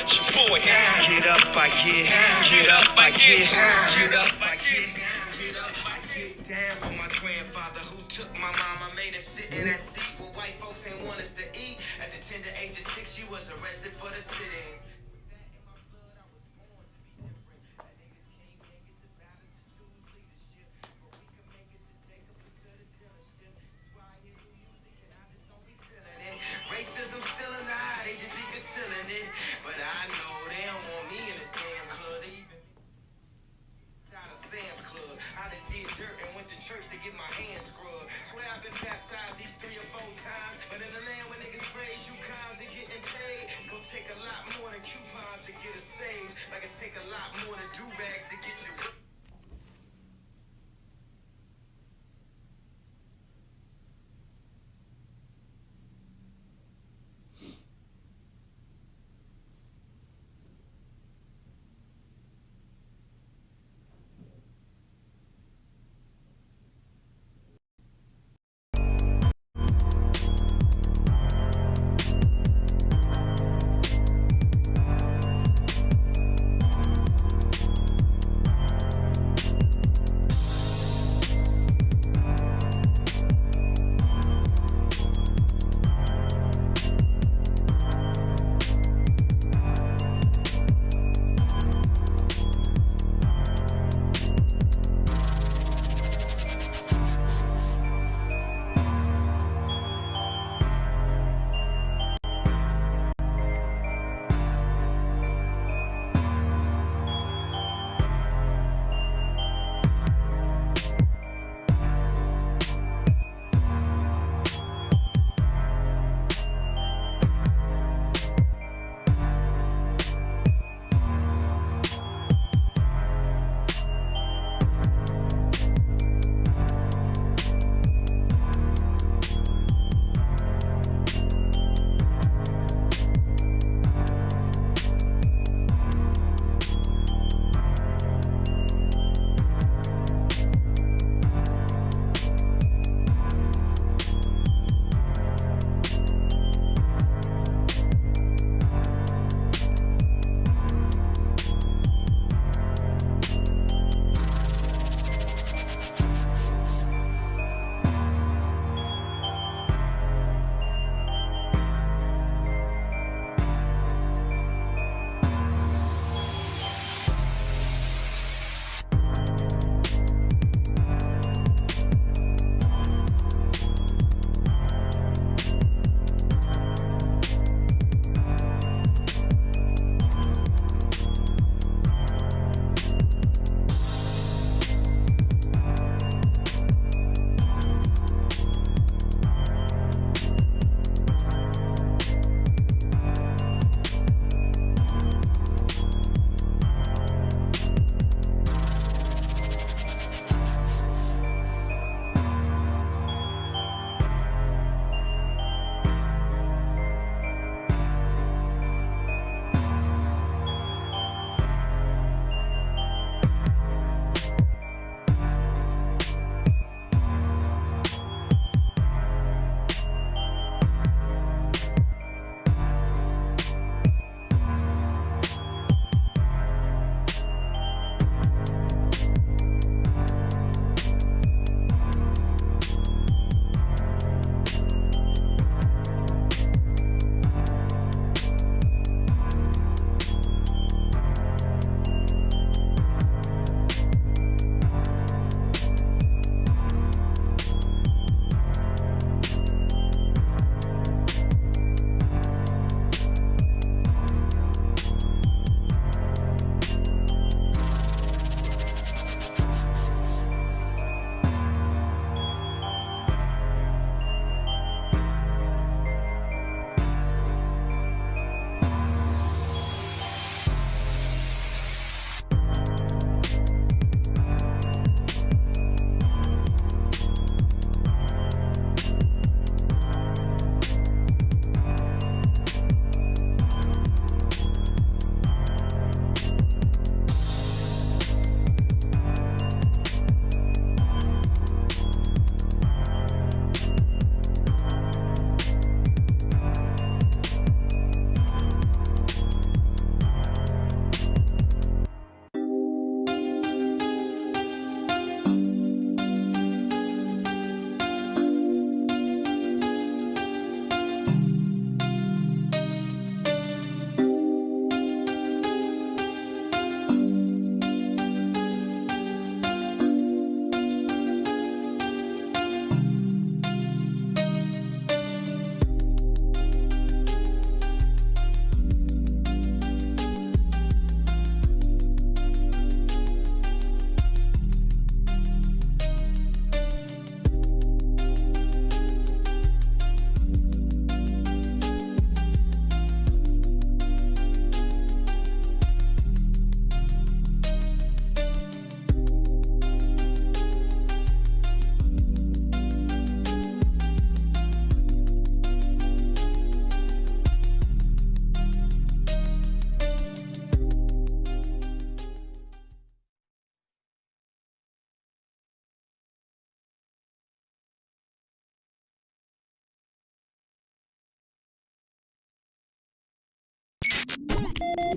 with your boy. Get up, I get up, I get up, I get up, I get down for my grandfather who took my mama, made her sit in that seat where white folks ain't want us to eat. At the tender age of 6, she was arrested for the sittings. Racism still in the eye, they just be concealing it. But I know they don't want me in the damn club. They even inside of Sam's Club. I done did dirt and went to church to get my hands scrubbed. Swear I've been baptized these 3 or 4 times. But in the land where niggas praise you cons and getting paid, it's gonna take a lot more than coupons to get us saved. Like it take a lot more than do-bags to get you.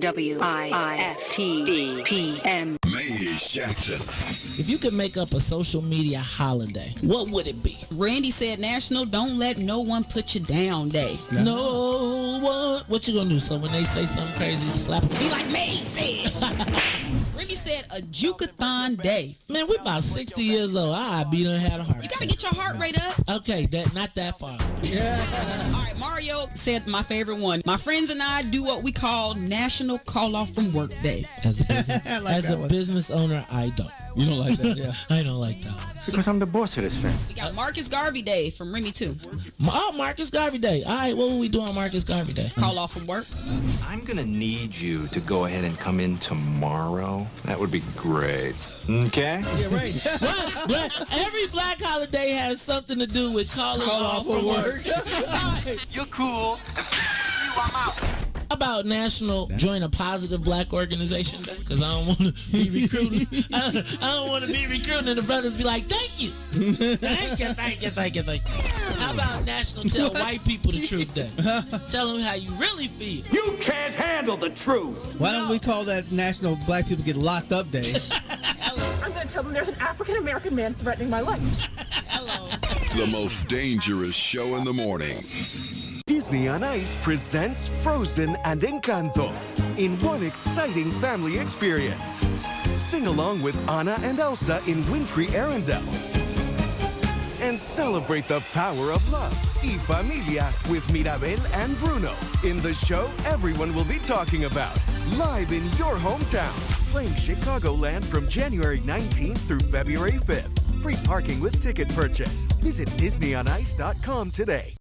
WIFTBPM. Maze Jackson. If you could make up a social media holiday, what would it be? Randy said National Don't Let No One Put You Down Day. No one. What you gonna do? So when they say something crazy, you slap them? Be like me said. Remy said a Juke-a-thon Day. Man, we about 60 years old. I be done had a heart You attack. gotta get your heart rate up. Okay, not that far. All right, Mario said my favorite one. My friends and I do what we call National Call Off from Work Day. As a business owner, I don't. You don't like that, yeah. I don't like that. Because I'm the boss of this thing. We got Marcus Garvey Day from Remy too. Oh, Marcus Garvey Day. All right, what will we do on Marcus Garvey Day? Call off from work. I'm gonna need you to go ahead and come in tomorrow. That would be great. Okay? Yeah, right. Every black holiday has something to do with calling off from work. You're cool. I'm out. How about National Join a Positive Black Organization Day? Because I don't want to be recruiting. I don't want to be recruiting and the brothers be like, thank you. Thank you. How about National Tell White People the Truth Day? Tell them how you really feel. You can't handle the truth. Why don't we call that National Black People Get Locked Up Day? I'm going to tell them there's an African-American man threatening my life. Hello. The most dangerous show in the morning. Disney on Ice presents Frozen and Encanto in one exciting family experience. Sing along with Anna and Elsa in wintry Arendelle. And celebrate the power of love, Y Familia, with Mirabel and Bruno in the show everyone will be talking about, live in your hometown. Playing Chicagoland from January 19th through February 5th. Free parking with ticket purchase. Visit DisneyOnIce.com today.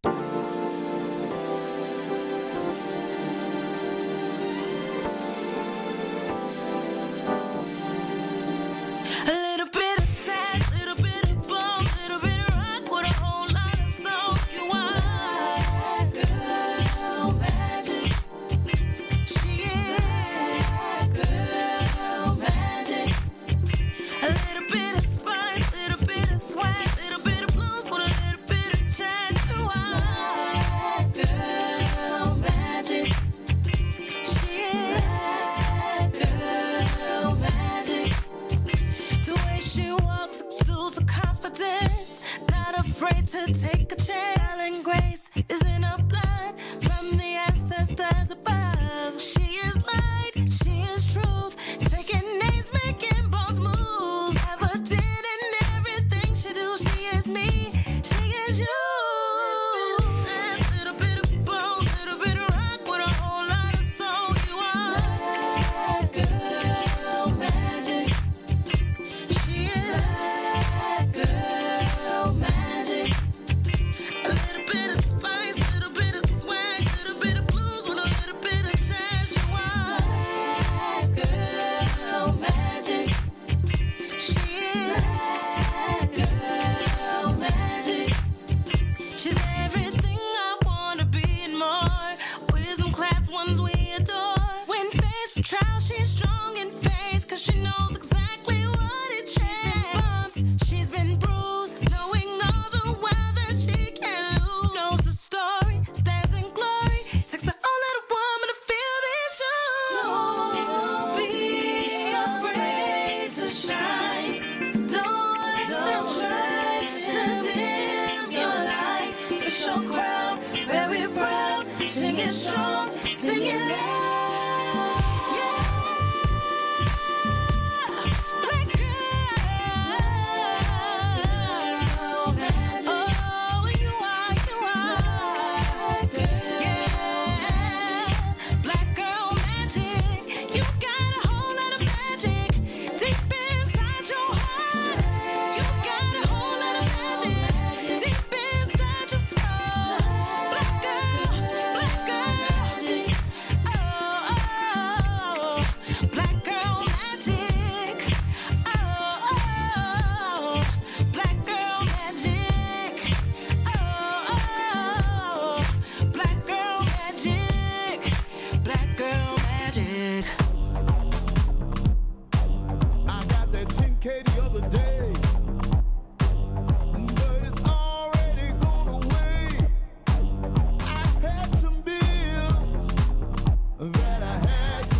that I had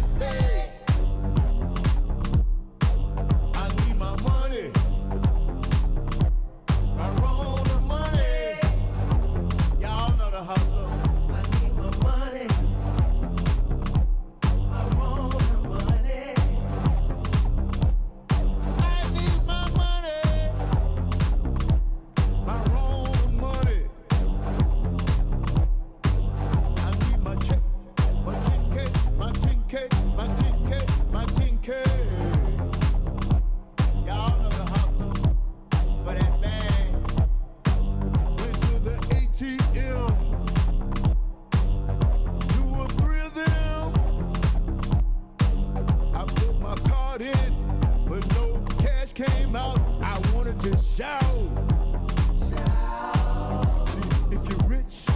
can shout. If you're rich,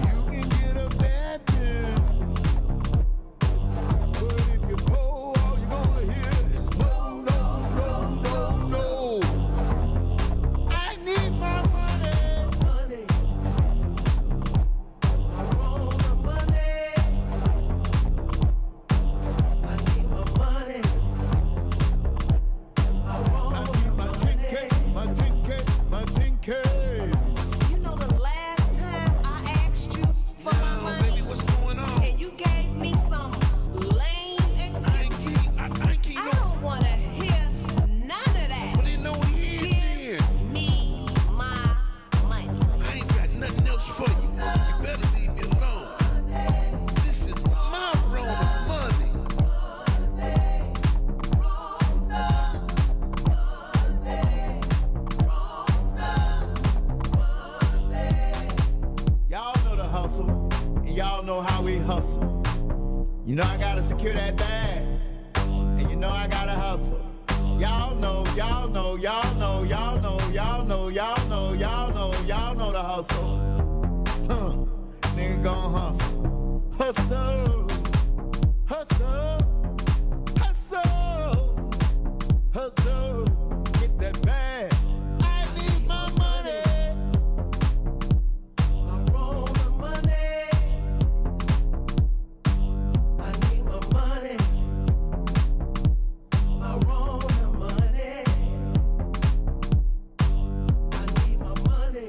you can get a bad bill. But if you're poor, all you're gonna hear is no, no, no, no, no. I need my money. I want the money. I need my money. I want my 10K, my 10K, my 10K. You know the last time I asked you for my money, Baby, what's going on? and you gave me some lame excuse. I don't want to hear none of that. But ain't no Give me my money. I ain't got nothing else for you. You better leave me alone. This is my road of money. Y'all know the hustle, and y'all know how we hustle. You know I gotta secure that bag, and you know I gotta hustle. Y'all know, y'all know, y'all know, y'all know, y'all know, y'all know, y'all know, y'all know the hustle. Nigga gon' hustle. Hustle. Hustle. Hustle. Hustle. Get that bag. I need my money. I want the money. I need my money. I want the money. I need my money.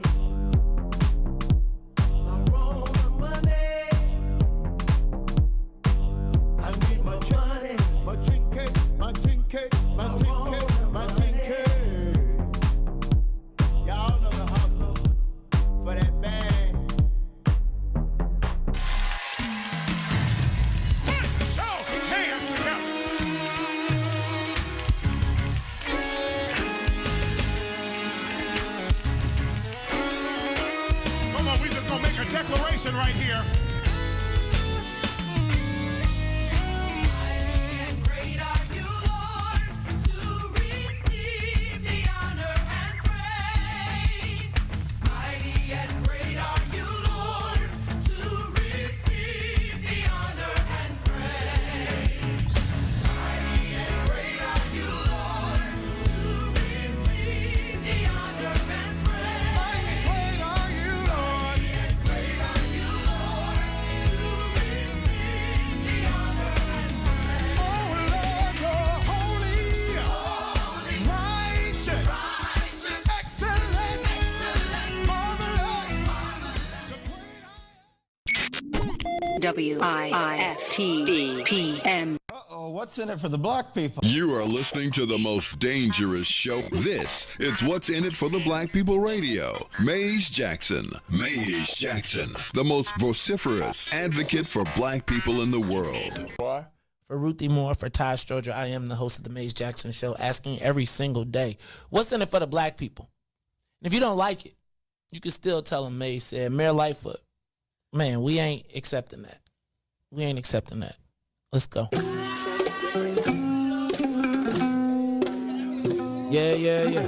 I want the money. I need my money. My 10K, my 10K, my 10K, my 10K. Y'all know the hustle for that bag. Show hands together. Come on, we just gonna make a declaration right here. Great are you, Lord, to receive the honor and praise. Mighty and great are you, Lord, to receive the honor and praise. Mighty and great are you, Lord, to receive the honor and praise. Mighty great are you, Lord. Great are you, Lord, to receive the honor and praise. Oh Lord, you're holy, righteous, excellent, WIFT PM. Uh-oh, what's in it for the black people? You are listening to the most dangerous show. This is What's in It for the Black People Radio. Maze Jackson. Maze Jackson, the most vociferous advocate for black people in the world. For Ruthie Moore, for Ty Stroger, I am the host of the Maze Jackson Show, asking every single day, what's in it for the black people? And if you don't like it, you can still tell them Maze said, Mayor Lightfoot, man, we ain't accepting that. We ain't accepting that. Let's go. Yeah.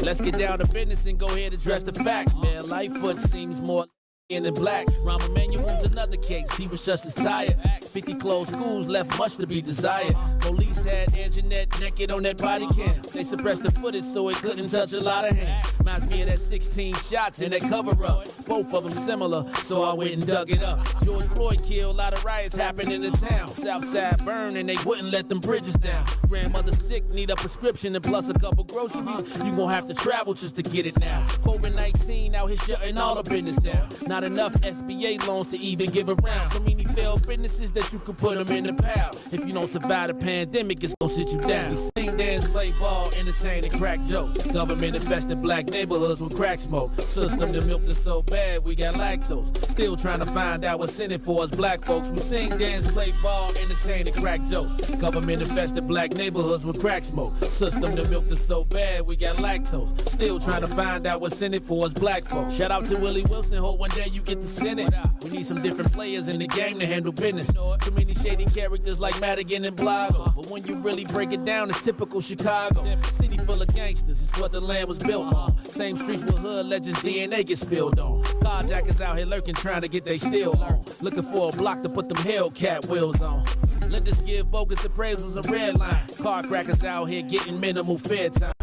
Let's get down to business and go ahead and address the facts, man. Lightfoot seems more in the black. Rahm Emanuel's another case. He was just as tired. 50 closed schools left much to be desired. Police had Anjanette naked on that body cam. They suppressed the footage so it couldn't touch a lot of hands. Reminds me of that 16 shots in that cover-up. Both of them similar, so I went and dug it up. George Floyd killed, a lot of riots happened in the town. Southside burned and they wouldn't let them bridges down. Grandmother sick, need a prescription and plus a couple groceries. You gon' have to travel just to get it now. COVID-19 out here shutting all the business down. Not enough SBA loans to even give around. So many failed businesses that you could put them in the pile. If you don't survive the pandemic, it's gon' sit you down. We sing, dance, play ball, entertain, and crack jokes. Government infested black neighborhoods with crack smoke. System that milked us so bad, we got lactose. Still trying to find out what's in it for us black folks. We sing, dance, play ball, entertain, and crack jokes. Government infested black neighborhoods with crack smoke. System that milked us so bad, we got lactose. Still trying to find out what's in it for us black folks. Shout out to Willie Wilson, hope one day man, you get the Senate. We need some different players in the game to handle business. Too many shady characters like Madigan and Blago. But when you really break it down, it's typical Chicago. City full of gangsters, it's what the land was built on. Same streets with hood legends, DNA get spilled on. Carjackers out here lurking, trying to get they steal on. Looking for a block to put them Hellcat wheels on. Let this give bogus appraisals a red line. Car crackers out here getting minimal fair time.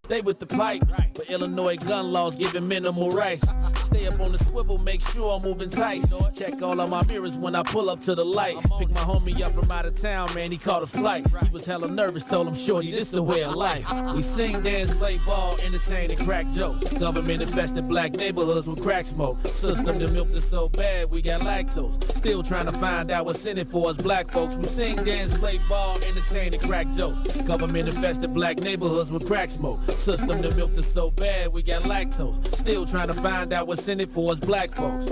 Stay with the pipe, but Illinois gun laws giving minimal rights. Stay up on the swivel, make sure I'm moving tight. Check all of my mirrors when I pull up to the light. Pick my homie up from out of town, man, he caught a flight. He was hella nervous, told him, shorty, this a way of life. We sing, dance, play ball, entertain, and crack jokes. Government infested black neighborhoods with crack smoke. System to milk is so bad, we got lactose. Still trying to find out what's in it for us black folks. We sing, dance, play ball, entertain, and crack jokes. Government infested black neighborhoods with crack smoke. System to milk is so bad, we got lactose. Still trying to find out what's in it for us black folks.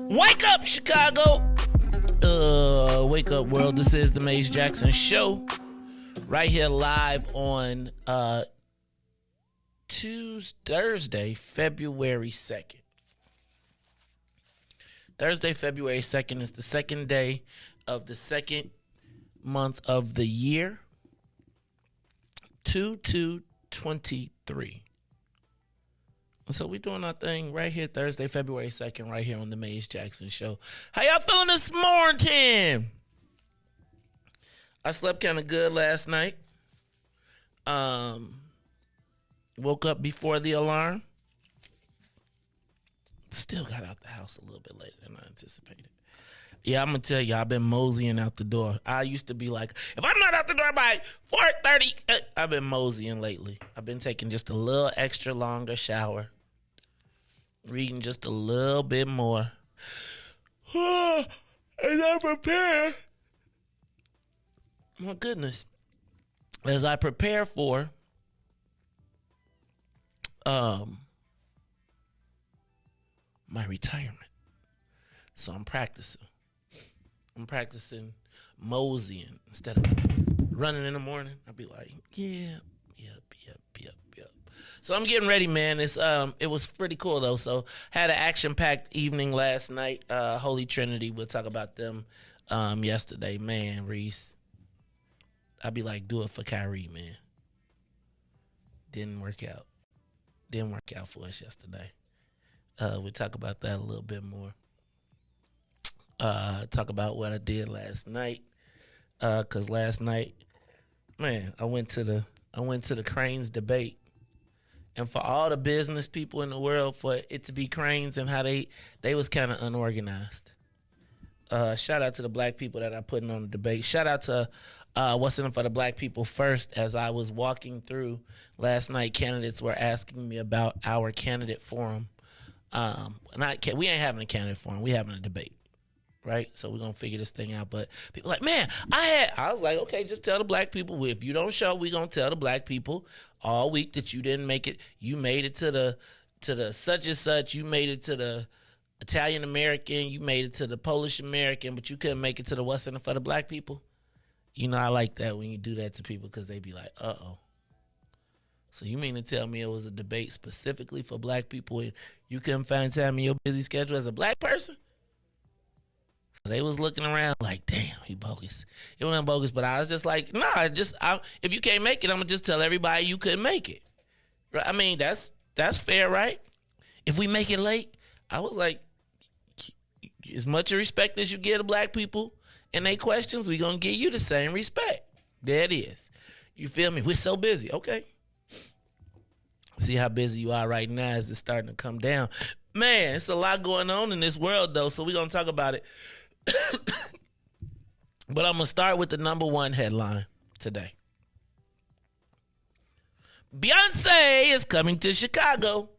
Wake up, Chicago! Wake up, world. This is the Maze Jackson Show. Right here live on Thursday, February 2nd. Thursday, February 2nd is the second day of the second month of the year. 2/2/23. So we doing our thing right here Thursday, February 2nd, right here on the Maze Jackson Show. How y'all feeling this morning? I slept kind of good last night. Woke up before the alarm. Still got out the house a little bit later than I anticipated. Yeah, I'm going to tell you, I've been moseying out the door. I used to be like, if I'm not out the door by 4:30, I've been moseying lately. I've been taking just a little extra longer shower. Reading just a little bit more. And I'm prepared. My goodness. As I prepare for my retirement. So I'm practicing. I'm practicing moseying instead of running in the morning. I'll be like, yep. So I'm getting ready, man. It was pretty cool though. So had an action-packed evening last night. Holy Trinity. We'll talk about them yesterday. Man, Riis. I'd be like, do it for Kyrie, man. Didn't work out. Didn't work out for us yesterday. We'll talk about that a little bit more. Talk about what I did last night. Cause last night, man, I went to the Cranes debate. And for all the business people in the world, for it to be Cranes and how they was kind of unorganized. Shout out to the black people that I put on the debate. Shout out to what's in it for the black people first. As I was walking through last night, candidates were asking me about our candidate forum. We ain't having a candidate forum. We having a debate. Right? So we're going to figure this thing out. But people like, man, I was like, okay, just tell the black people. If you don't show, we're going to tell the black people all week that you didn't make it. You made it to the such and such. You made it to the Italian American. You made it to the Polish American, but you couldn't make it to the what's in it for the black people. You know, I like that when you do that to people because they be like, uh-oh. So you mean to tell me it was a debate specifically for black people and you couldn't find time in your busy schedule as a black person? So they was looking around like, damn, he bogus. It wasn't bogus, but I was just like, nah, if you can't make it, I'm going to just tell everybody you couldn't make it. Right? I mean, that's fair, right? If we make it late, I was like, as much respect as you give to black people and they questions, we going to give you the same respect. There it is. You feel me? We're so busy. Okay. See how busy you are right now as it's starting to come down. Man, it's a lot going on in this world, though, so we're going to talk about it. But I'm going to start with the number one headline today. Beyonce is coming to Chicago.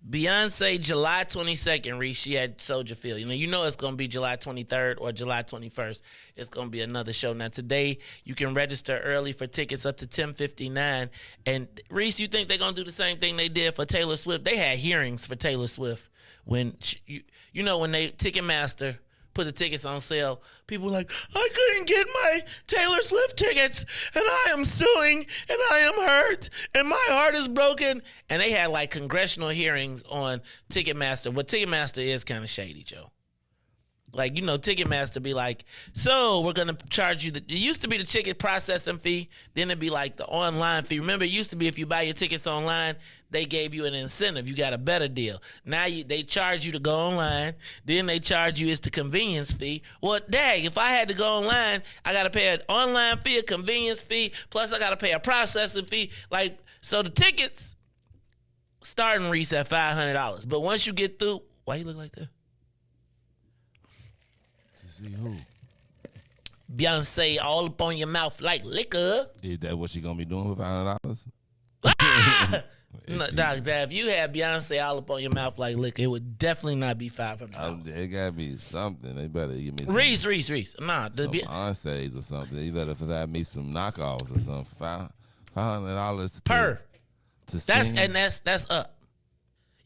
Beyonce, July 22nd, Reese, she had Soldier Field. You know it's going to be July 23rd or July 21st. It's going to be another show. Now, today, you can register early for tickets up to $10.59. And, Reese, you think they're going to do the same thing they did for Taylor Swift? They had hearings for Taylor Swift when, when they Ticketmaster put the tickets on sale, people were like, I couldn't get my Taylor Swift tickets, and I am suing, and I am hurt, and my heart is broken. And they had like congressional hearings on Ticketmaster. But Ticketmaster is kind of shady, Joe. Like, Ticketmaster be like, so we're going to charge you. It used to be the ticket processing fee. Then it'd be like the online fee. Remember, it used to be if you buy your tickets online, they gave you an incentive. You got a better deal. Now they charge you to go online. Then they charge you, it's the convenience fee. Well, dang, if I had to go online, I got to pay an online fee, a convenience fee, plus I got to pay a processing fee. Like, so the tickets starting Reese at $500. But once you get through, why you look like that? See who? Beyonce all up on your mouth like liquor. Is that what she gonna be doing for $500? No, Doc, if you had Beyonce all up on your mouth like liquor, it would definitely not be $500. It gotta be something. They better give me some Reese. Nah, some Beyonce's or something. You better provide me some knockoffs or something. $500 per. To sing. That's up.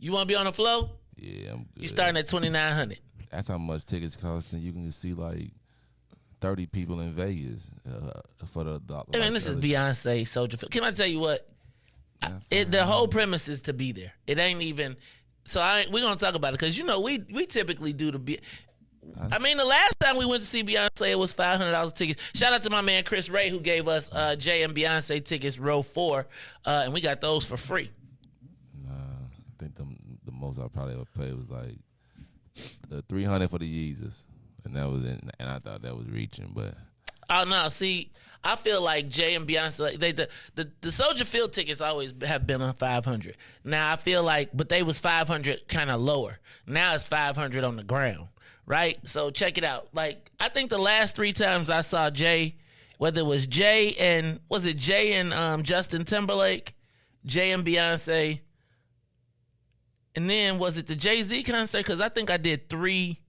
You want to be on the floor? Yeah, I'm good. You starting at $2,900. That's how much tickets cost, and you can see like 30 people in Vegas for the. I mean, this is Beyonce Soldier Field. Can I tell you what? The whole premise is to be there. It ain't even. So we're gonna talk about it because we typically do the. I mean, the last time we went to see Beyonce, it was $500 tickets. Shout out to my man Chris Ray who gave us Jay and Beyonce tickets, row 4, and we got those for free. Nah, I think the most I probably ever paid was like $300 for the Yeezus, and that was it. And I thought that was reaching, but. Oh no! See, I feel like Jay and Beyonce, the Soldier Field tickets always have been on $500. Now I feel like, but they was $500 kind of lower. Now it's $500 on the ground, right? So check it out. Like I think the last 3 times I saw Jay, whether it was Jay and Justin Timberlake, Jay and Beyonce, and then was it the Jay-Z concert? Because I think I did 3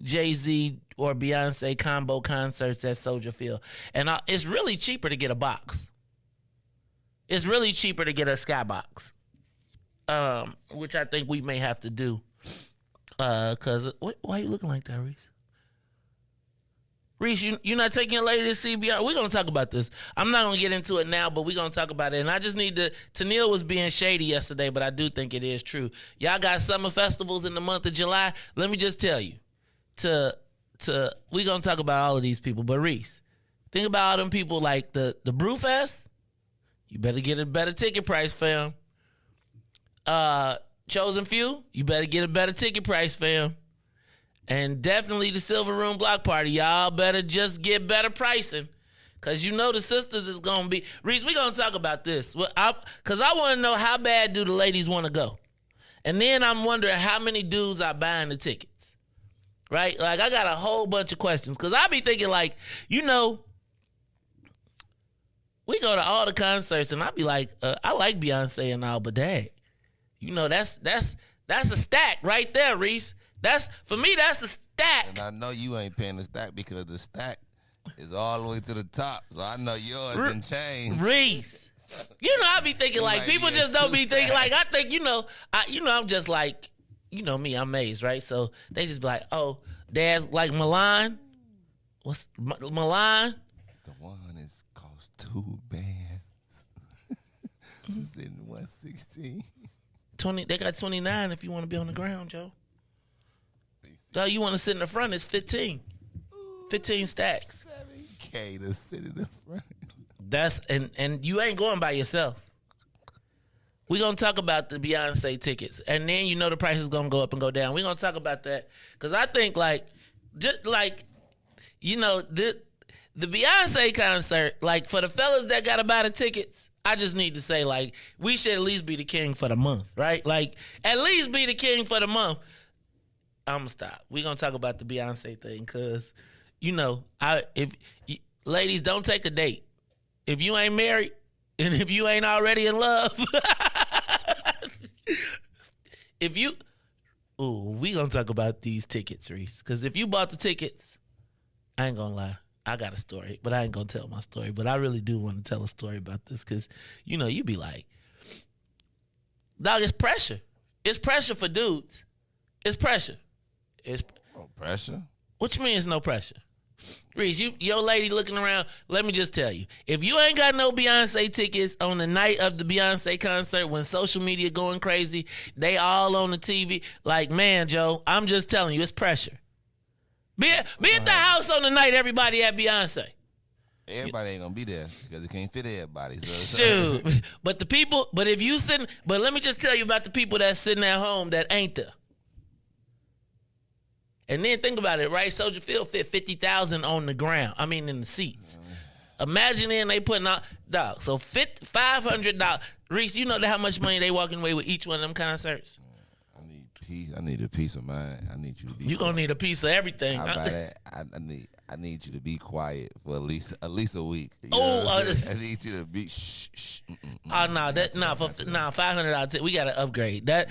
Jay-Z or Beyonce combo concerts at Soldier Field. And it's really cheaper to get a box. It's really cheaper to get a skybox, which I think we may have to do. Because, why are you looking like that, Reese? Reese, you're not taking your lady to see Beyonce? We're going to talk about this. I'm not going to get into it now, but we're going to talk about it. And I just need to... Tennille was being shady yesterday, but I do think it is true. Y'all got summer festivals in the month of July. Let me just tell you. We're going to talk about all of these people, but Reese, think about all them people like the Brewfest. You better get a better ticket price, fam. Chosen Few, you better get a better ticket price, fam. And definitely the Silver Room Block Party, y'all better just get better pricing. Because the sisters is going to be... Reese, we're going to talk about this. Because I want to know how bad do the ladies want to go. And then I'm wondering how many dudes are buying the tickets. Right? Like, I got a whole bunch of questions. Because I be thinking, like, we go to all the concerts, and I be like, I like Beyonce and all, but dang, that's a stack right there, Reese. For me, that's a stack. And I know you ain't paying the stack because the stack is all the way to the top. So I know yours done changed. Reese. I be thinking, like, people just don't be thinking, like, I think, I'm just like, me, I'm Maze, right? So they just be like, oh, Dad's like Milan. What's Milan? The one is cost 2 bands. It's in 116. 20. They got 29 if you want to be on the ground, Joe. No, you want to sit in the front? It's 15. 15 stacks. $7K to sit in the front. That's and you ain't going by yourself. We're going to talk about the Beyonce tickets. And then the price is going to go up and go down. We're going to talk about that. Because I think, the Beyonce concert, like, for the fellas that got to buy the tickets, I just need to say, like, we should at least be the king for the month, right? Like, at least be the king for the month. I'm going to stop. We're going to talk about the Beyonce thing because, ladies, don't take a date. If you ain't married and if you ain't already in love... if you, we gonna talk about these tickets, Reese. Because if you bought the tickets, I ain't gonna lie. I got a story, but I ain't gonna tell my story. But I really do want to tell a story about this because, you be like, dog, it's pressure. It's pressure for dudes. It's pressure. It's pressure? What you mean it's no pressure? Reese, your lady looking around, let me just tell you, if you ain't got no Beyonce tickets on the night of the Beyonce concert when social media going crazy, they all on the TV, like, man, Joe, I'm just telling you, it's pressure. Be at the house on the night everybody at Beyonce. Everybody ain't gonna be there because it can't fit everybody. Shoot. But let me just tell you about the people that's sitting at home that ain't there. And then think about it, right? Soldier Field fit 50,000 on the ground. I mean, in the seats. Imagine then they putting out, dog. So $500. Reese, you know how much money they walking away with each one of them concerts? I need a peace of mind. I need you to be. You gonna need a piece of everything. How about that? I need you to be quiet for at least a week. I need you to be shh. Oh no, $500. We gotta upgrade that.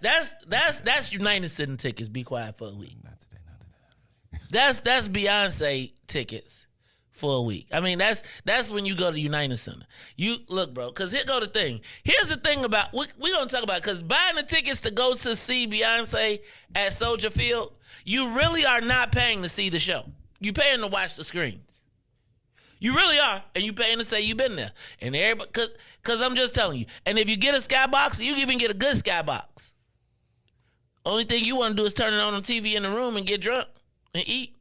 That's United Center tickets. Be quiet for a week. Not today. That's Beyonce tickets for a week. I mean, that's when you go to United Center. You look, bro, because here go the thing. Here's the thing about we're gonna talk about, because buying the tickets to go to see Beyonce at Soldier Field, you really are not paying to see the show. You paying to watch the screens. You really are, and you paying to say you've been there. And everybody, because I'm just telling you. And if you get a skybox, you even get a good skybox. Only thing you want to do is turn it on TV in the room and get drunk and eat,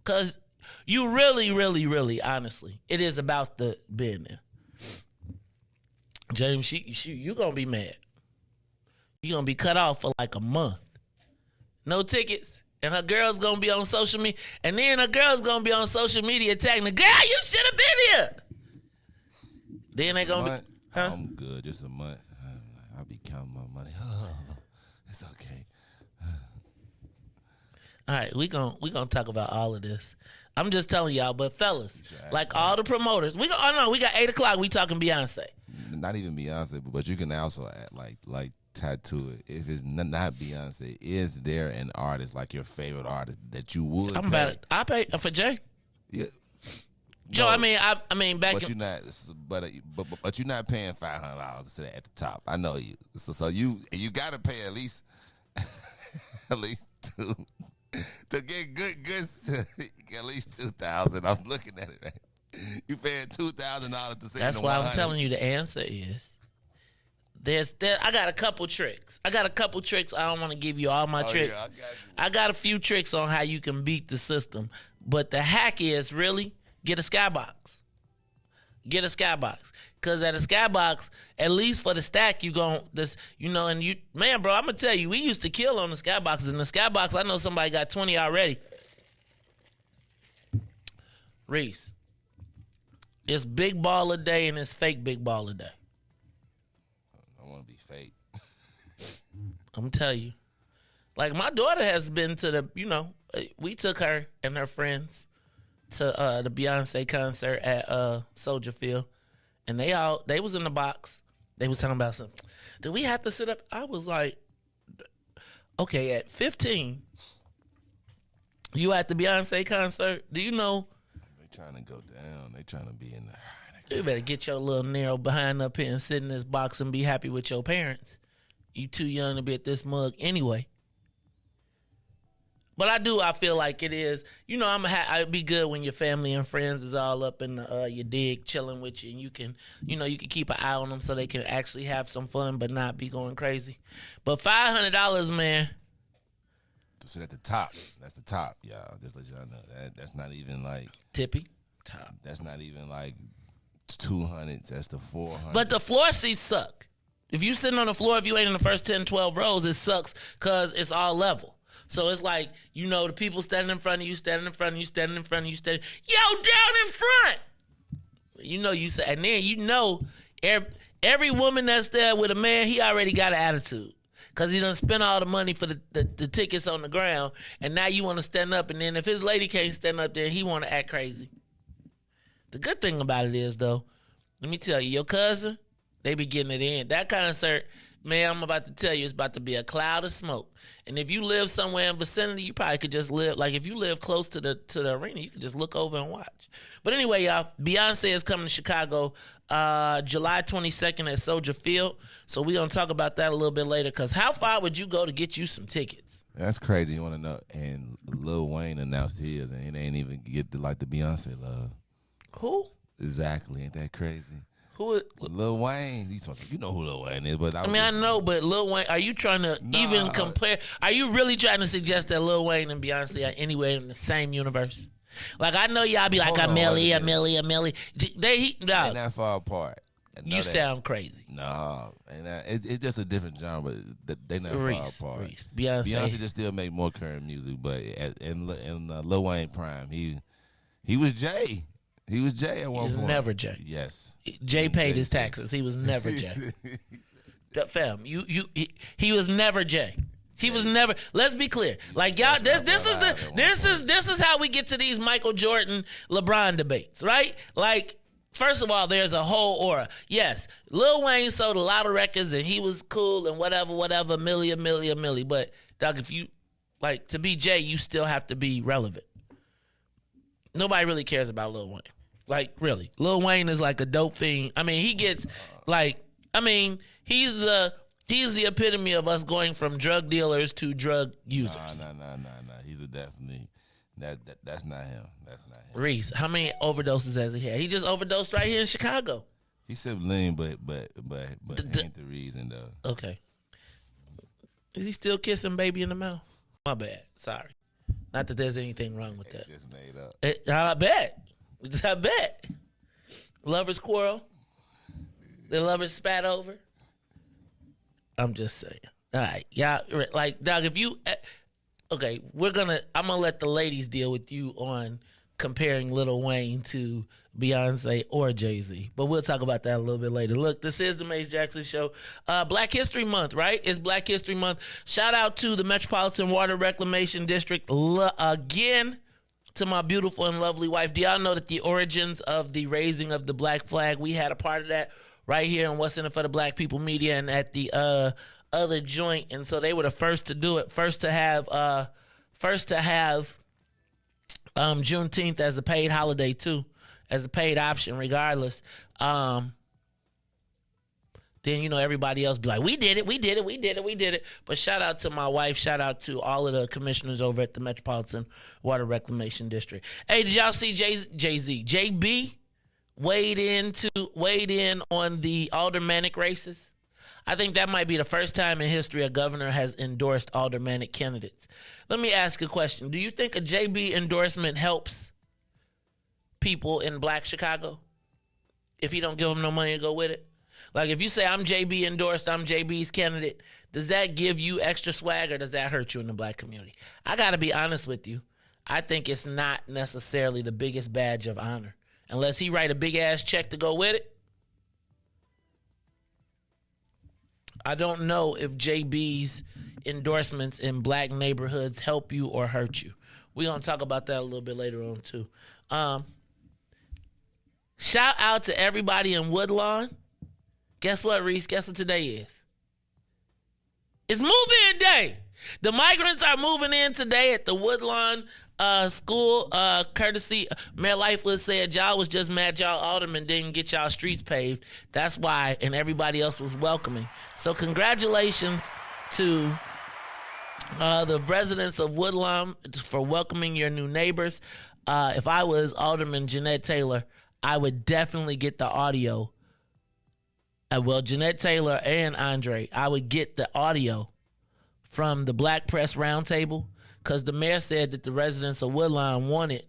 because you really, really, really, honestly, it is about the being there. James, you gonna be mad. You gonna be cut off for like a month. No tickets. And her girl's gonna be on social media. And then her girl's gonna be on social media tagging the girl, you should have been here. Then they gonna be, huh? I'm good. Just a month. I'll be counting my money. It's okay. All right, we gonna talk about all of this. I'm just telling y'all, but fellas, like all the promoters, we got 8 o'clock. We talking Beyonce. Not even Beyonce, but you can also add like tattoo it. If it's not Beyonce, is there an artist like your favorite artist that you would? I pay for Jay. Yeah, Joe. No, I mean back. But you're not. But you're not paying $500 to sit at the top. I know you. So you got to pay at least two. To get good, at least 2,000. I'm looking at it. Right? You paying $2,000 to say. That's why I'm telling you. The answer is I got a couple tricks. I don't want to give you all my tricks. Yeah, I got a few tricks on how you can beat the system. But the hack is really get a skybox. Get a skybox. Because at a skybox, at least for the stack, man, bro, I'm going to tell you, we used to kill on the skyboxes. In the skybox, I know somebody got 20 already. Reese, it's big baller day and it's fake big baller day. I want to be fake. I'm going to tell you. Like, my daughter has been to we took her and her friends to the Beyonce concert at Soldier Field, and they was in the box. They was talking about something. Do we have to sit up? I was like, okay, at 15, you at the Beyonce concert? Do you know? They trying to go down. They trying to be in there. You better get your little narrow behind up here and sit in this box and be happy with your parents. You too young to be at this mug anyway. But I feel like it is, I'd be good when your family and friends is all up in your dig, chilling with you, and you can keep an eye on them so they can actually have some fun but not be going crazy. But $500, man. To sit at the top. That's the top, y'all. Just let y'all know. That's not even like tippy top. That's not even like 200. That's the 400. But the floor seats suck. If you sitting on the floor, if you ain't in the first 10, 12 rows, it sucks because it's all level. So it's like, the people standing in front of you, standing in front of you, standing in front of you, yo, down in front. You say, and then every woman that's there with a man, he already got an attitude. Because he done spent all the money for the tickets on the ground, and now you want to stand up, and then if his lady can't stand up there, he want to act crazy. The good thing about it is, though, let me tell you, your cousin, they be getting it in. That concert, Man, I'm about to tell you, it's about to be a cloud of smoke. And if you live somewhere in vicinity, you probably could just live. Like if you live close to the arena, you can just look over and watch. But anyway, y'all, Beyonce is coming to Chicago July 22nd at Soldier Field. So we're going to talk about that a little bit later. Because how far would you go to get you some tickets? That's crazy. You want to know? And Lil Wayne announced his, and it ain't even get the Beyonce love. Who? Exactly. Ain't that crazy? Who? Lil Wayne. You know who Lil Wayne is, but I know, but Lil Wayne, are you trying to even compare? Are you really trying to suggest that Lil Wayne and Beyonce are anywhere in the same universe? Like, I know y'all be like, a Millie. They ain't that far apart. You sound crazy. No, and it's just a different genre. They not far apart. Reis. Beyonce just still make more current music, but in Lil Wayne prime, he was Jay. He was Jay at one point. He was never Jay. Yes. Jay paid his taxes. He was never Jay. Fam, he was never Jay. He was never. Let's be clear. Like y'all, this is how we get to these Michael Jordan, LeBron debates, right? Like, first of all, there's a whole aura. Yes, Lil Wayne sold a lot of records and he was cool and whatever, milli. But dog, if you like to be Jay, you still have to be relevant. Nobody really cares about Lil Wayne. Like, really. Lil Wayne is like a dope fiend. I mean, he gets he's the epitome of us going from drug dealers to drug users. No. He's a definitely that's not him. That's not him. Reis, how many overdoses has he had? He just overdosed right here in Chicago. He said lean, but ain't the reason though. Okay. Is he still kissing baby in the mouth? My bad. Sorry. Not that there's anything wrong with that. Just made up. I bet. Lovers quarrel. The lovers spat over. I'm just saying. All right. Yeah, like, dog, if you... Okay, I'm going to let the ladies deal with you on comparing Lil Wayne to Beyonce or Jay-Z. But we'll talk about that a little bit later. Look, this is the Mace Jackson Show. Black History Month, right? It's Black History Month. Shout out to the Metropolitan Water Reclamation District again, to my beautiful and lovely wife. Do y'all know that the origins of the raising of the black flag, we had a part of that right here on What's in It for the Black People Media and at the other joint. And so they were the first to do it, first to have Juneteenth as a paid holiday too, as a paid option regardless. Then, you know, everybody else be like, we did it. But shout out to my wife. Shout out to all of the commissioners over at the Metropolitan Water Reclamation District. Hey, did y'all see Jay-Z? JB weighed in on the aldermanic races? I think that might be the first time in history a governor has endorsed aldermanic candidates. Let me ask a question. Do you think a JB endorsement helps people in Black Chicago if you don't give them no money to go with it? Like, if you say, I'm JB endorsed, I'm JB's candidate, does that give you extra swag or does that hurt you in the Black community? I got to be honest with you. I think it's not necessarily the biggest badge of honor. Unless he write a big-ass check to go with it. I don't know if JB's endorsements in Black neighborhoods help you or hurt you. We're going to talk about that a little bit later on, too. Shout out to everybody in Woodlawn. Guess what, Reese? Guess what today is? It's move-in day. The migrants are moving in today at the Woodlawn school. Courtesy, Mayor Lifeless said y'all was just mad y'all aldermen didn't get y'all streets paved. That's why, and everybody else was welcoming. So congratulations to the residents of Woodlawn for welcoming your new neighbors. If I was Alderman Jeanette Taylor, I would definitely get the audio. Jeanette Taylor and Andre, I would get the audio from the Black Press Roundtable because the mayor said that the residents of Woodlawn wanted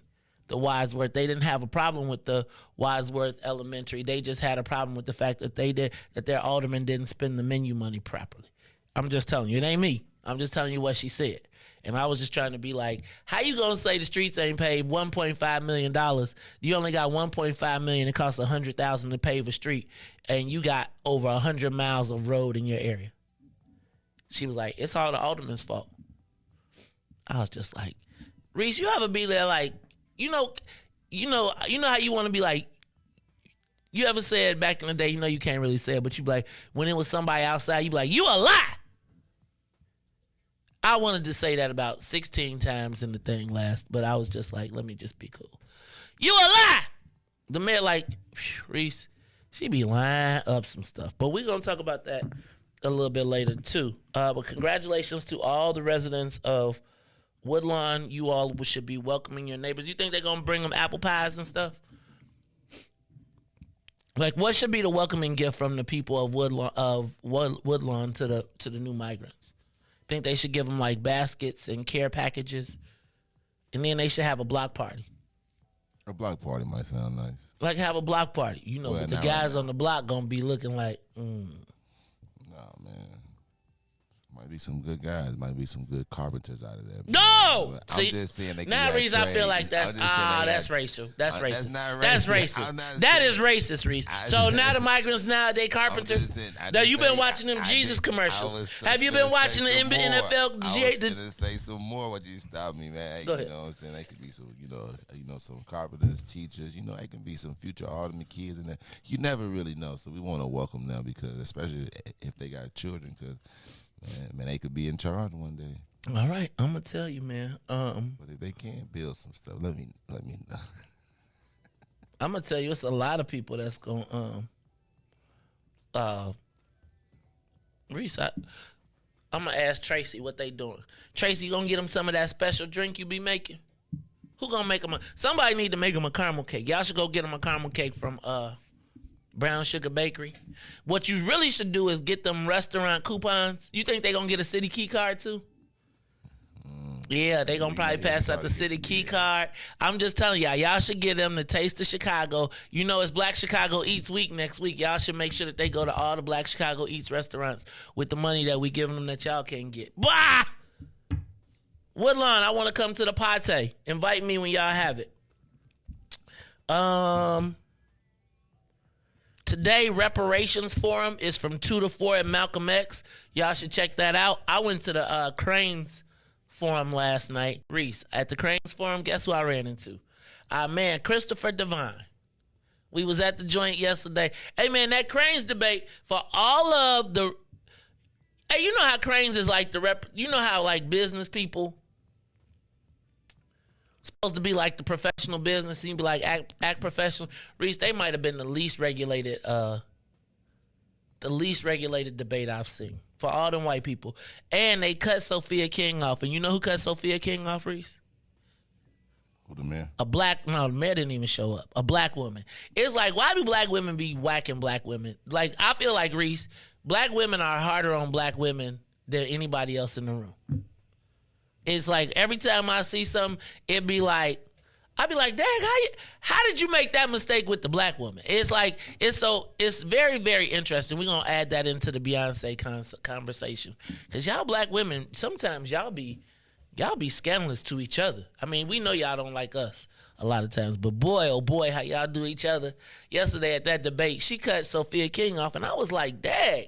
the Wadsworth. They didn't have a problem with the Wadsworth Elementary. They just had a problem with the fact that that their alderman didn't spend the menu money properly. I'm just telling you, it ain't me. I'm just telling you what she said. And I was just trying to be like, how you gonna say the streets ain't paved $1.5 million? You only got $1.5 million. It costs $100,000 to pave a street, and you got over 100 miles of road in your area. She was like, it's all the alderman's fault. I was just like, Reese, you ever be there like, you know how you want to be like, You ever said back in the day, you know you can't really say it, but you be like, when it was somebody outside, you be like, you a lie. I wanted to say that about 16 times in the thing last, but I was just like, let me just be cool. You a lie. The mayor like, Reese, she be lying up some stuff. But we're going to talk about that a little bit later too. But congratulations to all the residents of Woodlawn. You all should be welcoming your neighbors. You think they're going to bring them apple pies and stuff? Like, what should be the welcoming gift from the people of Woodlawn to the new migrants? Think they should give them like baskets and care packages, and then they should have a block party. A block party might sound nice. Like have a block party, you know, but the guys on the block gonna be looking like, Nah, man. Might be some good guys. Might be some good carpenters out of there. No! I'm just saying they now, Reese, I feel like that's racial. That's racist. That's not racist. That's racist. That is racist, Reese. So now the migrants they carpenters. Now you've been watching them Jesus commercials. Have you been watching the NFL? I was gonna say some more, but you stop me, man. Go ahead. You know what I'm saying? They could be some, you know, some carpenters, teachers. You know, they can be some future alderman kids, and you never really know. So we want to welcome them because, especially if they got children, because. Man, they could be in charge one day. All right, I'm gonna tell you, man. But if they can build some stuff, let me know. I'm gonna tell you, it's a lot of people that's gonna Reese, I'm gonna ask Tracy what they doing. Tracy, you gonna get them some of that special drink you be making? Who gonna make them? Somebody need to make them a caramel cake. Y'all should go get them a caramel cake from Brown Sugar Bakery. What you really should do is get them restaurant coupons. You think they gonna get a city key card too? Yeah, they gonna probably pass out the city key card. I'm just telling y'all should get them the Taste of Chicago. You know it's Black Chicago Eats Week next week. Y'all should make sure that they go to all the Black Chicago Eats restaurants with the money that we giving them that y'all can't get. Bah! Woodlawn, I want to come to the party. Invite me when y'all have it. Today, Reparations Forum is from 2 to 4 at Malcolm X. Y'all should check that out. I went to the Cranes Forum last night. Reese, at the Cranes Forum, guess who I ran into? Man, Christopher Devine. We was at the joint yesterday. Hey, man, that Cranes debate for all of the... Hey, you know how Cranes is like you know how like business people... supposed to be like the professional business, and you be like act professional. Reese, they might have been the least regulated debate I've seen for all them white people. And they cut Sophia King off. And you know who cut Sophia King off, Reese? Who, the mayor? The mayor didn't even show up. A black woman. It's like, why do black women be whacking black women? Like, I feel like, Reese, black women are harder on black women than anybody else in the room. It's like every time I see something, I'd be like, dang, how did you make that mistake with the black woman? It's like, it's very, very interesting. We're going to add that into the Beyonce conversation. Because y'all black women, sometimes y'all be scandalous to each other. I mean, we know y'all don't like us a lot of times, but boy, oh boy, how y'all do each other. Yesterday at that debate, she cut Sophia King off, and I was like, dang.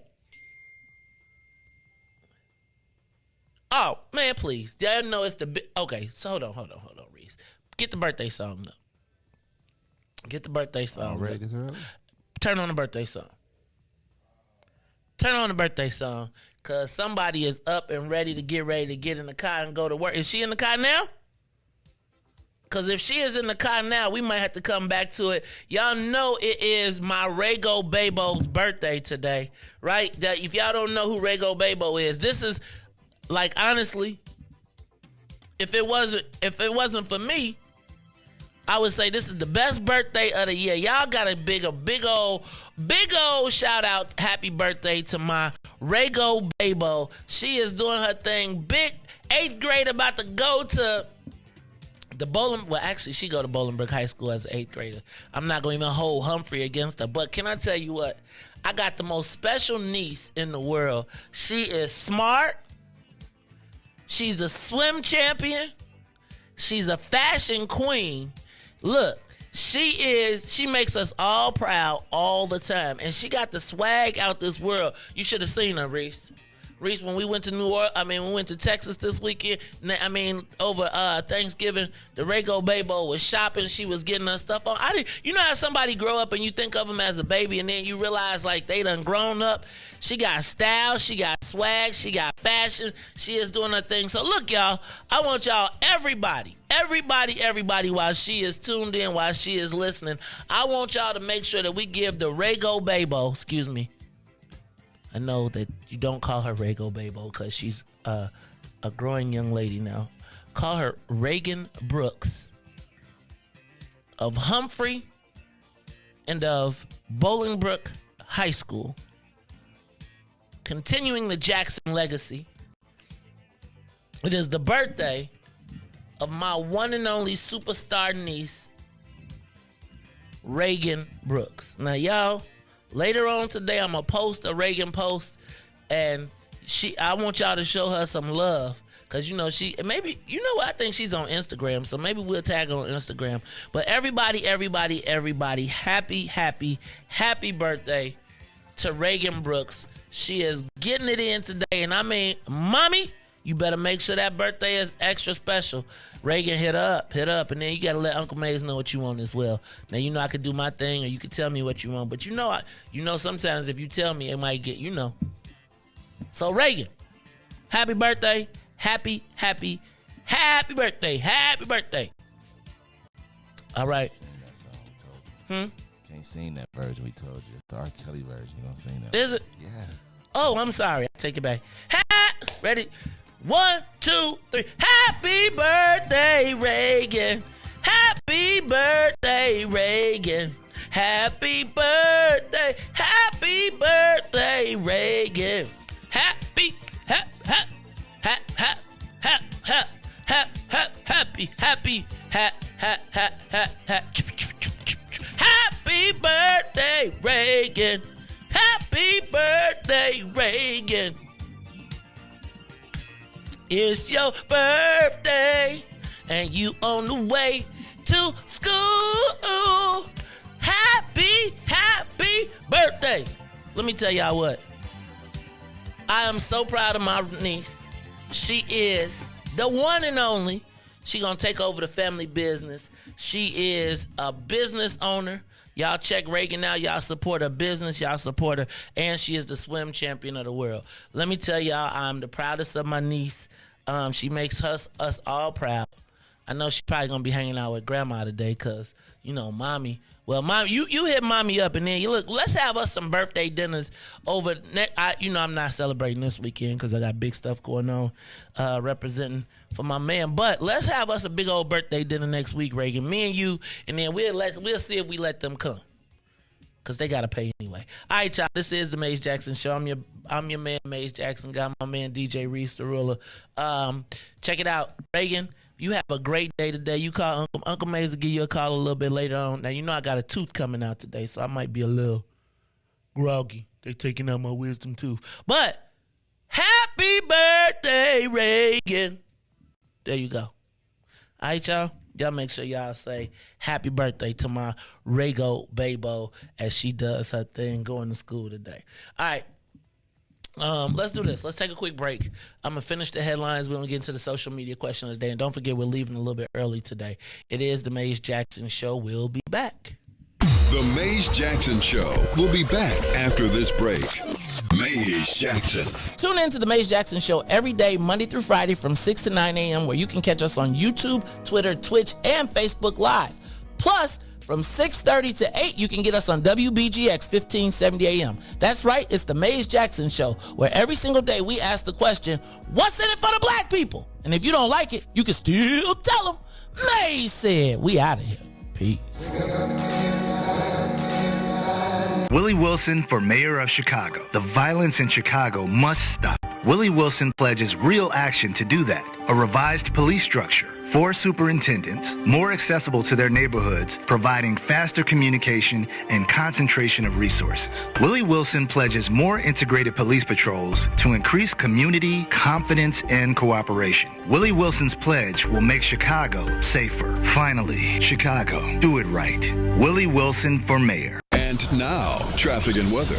Oh, man, please. Y'all know it's the... Okay, so hold on, Reese. Get the birthday song up. Get the birthday song. Already this early? Turn on the birthday song. Turn on the birthday song, because somebody is up and ready to get in the car and go to work. Is she in the car now? Because if she is in the car now, we might have to come back to it. Y'all know it is my Rego Bebo's birthday today, right? That if y'all don't know who Rego Bebo is, this is... Like, honestly, if it wasn't for me, I would say this is the best birthday of the year. Y'all got a big old shout out, happy birthday to my Rego Bebo. She is doing her thing. Big 8th grade, about to go to the Bolingbrook. Well, actually, she go to Bolingbrook High School as an 8th grader. I'm not going to even hold Humphrey against her. But can I tell you what? I got the most special niece in the world. She is smart. She's a swim champion. She's a fashion queen. Look, she makes us all proud all the time. And she got the swag out this world. You should have seen her, Reese. Reese, when we went to we went to Texas this weekend. Over Thanksgiving, the Rego Babo was shopping. She was getting her stuff on. You know how somebody grow up and you think of them as a baby, and then you realize like they done grown up. She got style, she got swag, she got fashion. She is doing her thing. So look, y'all, I want y'all, everybody, while she is tuned in, while she is listening, I want y'all to make sure that we give the Rego Babo, excuse me. I know that you don't call her Rego Babo because she's a growing young lady now. Call her Reagan Brooks of Humphrey and of Bolingbrook High School, continuing the Jackson legacy. It is the birthday of my one and only superstar niece, Reagan Brooks. Now, y'all, later on today, I'm going to post a Reagan post, and I want y'all to show her some love, because, I think she's on Instagram, so maybe we'll tag her on Instagram. But everybody, happy birthday to Reagan Brooks. She is getting it in today, and mommy, you better make sure that birthday is extra special. Reagan, hit up, and then you got to let Uncle Maze know what you want as well. Now, I could do my thing, or you could tell me what you want, but sometimes if you tell me, it might get, So, Reagan, happy birthday, happy birthday. All right. Can't sing that version we told you. The R. Kelly version, you don't sing that. Is it? Yes. Oh, I'm sorry. I take it back. Ready? 1, 2, 3. Happy birthday, Reagan. Happy birthday, Reagan. Happy birthday, Reagan. Happy birthday, Reagan. Happy birthday, Reagan. It's your birthday, and you on the way to school. Happy birthday. Let me tell y'all what. I am so proud of my niece. She is the one and only. She gonna take over the family business. She is a business owner. Y'all check Reagan out. Y'all support her business. Y'all support her. And she is the swim champion of the world. Let me tell y'all, I'm the proudest of my niece. She makes us all proud. I know she's probably going to be hanging out with grandma today because, mommy. Well, mom, you hit mommy up, and then let's have us some birthday dinners over. I'm not celebrating this weekend because I got big stuff going on representing for my man. But let's have us a big old birthday dinner next week, Reagan. Me and you, and then we'll see if we let them come because they got to pay anyway. All right, y'all. This is the Maze Jackson Show. I'm your man, Maze Jackson. Got my man, DJ Riis, the ruler. Check it out, Reagan. You have a great day today. You call Uncle Maze will give you a call a little bit later on. Now, I got a tooth coming out today, so I might be a little groggy. They taking out my wisdom tooth. But happy birthday, Reagan. There you go. All right, y'all. Y'all make sure y'all say happy birthday to my Rego Babo as she does her thing going to school today. All right. Let's do this. Let's take a quick break. I'm going to finish the headlines. We're going to get into the social media question of the day. And don't forget, we're leaving a little bit early today. It is the Maze Jackson Show. We'll be back. The Maze Jackson Show. We'll be back after this break. Maze Jackson. Tune in to the Maze Jackson Show every day, Monday through Friday from 6 to 9 a.m., where you can catch us on YouTube, Twitter, Twitch, and Facebook Live. Plus, from 6:30 to 8, you can get us on WBGX 1570 AM. That's right, it's the Maze Jackson Show, where every single day we ask the question, what's in it for the black people? And if you don't like it, you can still tell them, Maze said. We out of here. Peace. Willie Wilson for mayor of Chicago. The violence in Chicago must stop. Willie Wilson pledges real action to do that. A revised police structure, 4 superintendents, more accessible to their neighborhoods, providing faster communication and concentration of resources. Willie Wilson pledges more integrated police patrols to increase community, confidence, and cooperation. Willie Wilson's pledge will make Chicago safer. Finally, Chicago, do it right. Willie Wilson for mayor. And now, traffic and weather.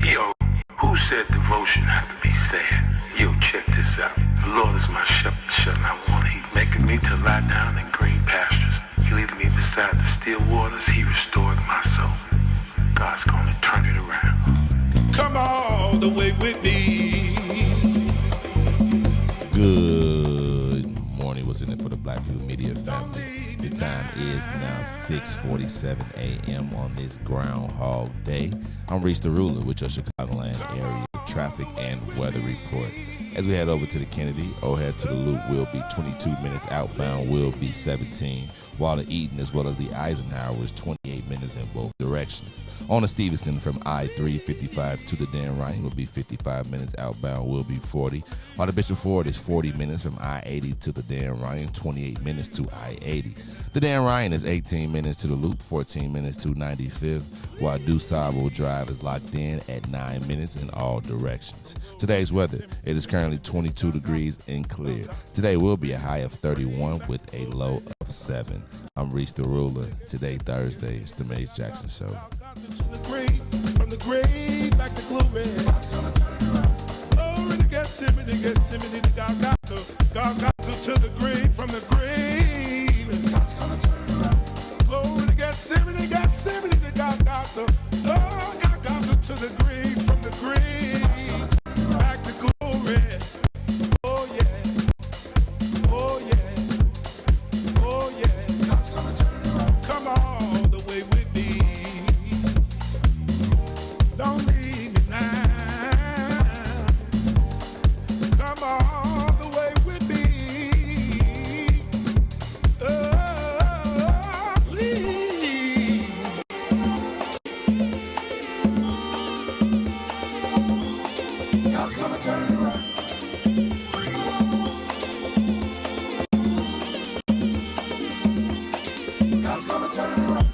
Yo, Who said devotion have to be sad? Yo, check this out. The Lord is my shepherd, shall not want. He maketh me to lie down in green pastures. He leadeth me beside the still waters. He restored my soul. God's gonna turn it around. Come all the way with me. Good morning. What's in it for the Black People Media family? The time is now 6:47 a.m. on this Groundhog Day. I'm Reese the Ruler with your Chicagoland area traffic and weather report. As we head over to the Kennedy, O'Hare to the Loop will be 22 minutes. Outbound will be 17. While the Eaton as well as the Eisenhower is 28 minutes in both directions. On the Stevenson from I-355 to the Dan Ryan will be 55 minutes. Outbound will be 40. While the Bishop Ford is 40 minutes from I-80 to the Dan Ryan, 28 minutes to I-80. The Dan Ryan is 18 minutes to the Loop, 14 minutes to 95th, while DuSable Drive is locked in at 9 minutes in all directions. Today's weather, it is currently 22 degrees and clear. Today will be a high of 31 with a low of 7. I'm Reese the Ruler. Today, Thursday, it's the Maze Jackson Show. From the grave back to glory. Glory to Gethsemane, to Golgotha, to the grave, from the grave. Glory to Gethsemane, to Golgotha, oh, Golgotha to the grave, from the grave back to glory. Oh yeah, oh yeah, oh yeah. Come all the way with me. Don't leave me now. Come all the way with me. Oh, please. God's gonna turn it around. God's gonna turn it around.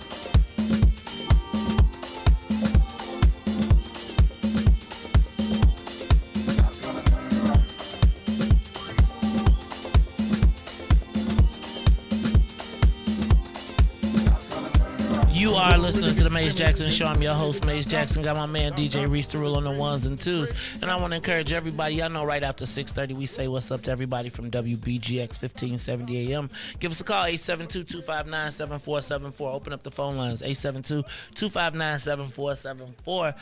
You are listening to the Maze Jackson Show. I'm your host, Maze Jackson. Got my man DJ Reese the Rule on the ones and twos. And I want to encourage everybody. Y'all know right after 6:30 we say what's up to everybody from WBGX 1570 AM. Give us a call, 872-259-7474. Open up the phone lines, 872-259-7474.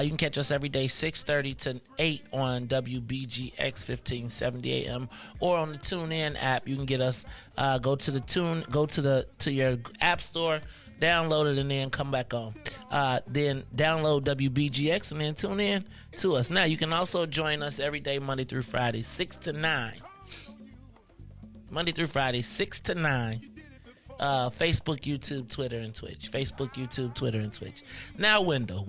You can catch us every day 6:30 to 8 on WBGX 1570 AM or on the TuneIn app. You can get us. Go to your app store. Download it and then come back on. Then download WBGX and then tune in to us. Now, you can also join us every day, Monday through Friday, 6 to 9. Monday through Friday, 6 to 9. Facebook, YouTube, Twitter, and Twitch. Facebook, YouTube, Twitter, and Twitch. Now, Wendell.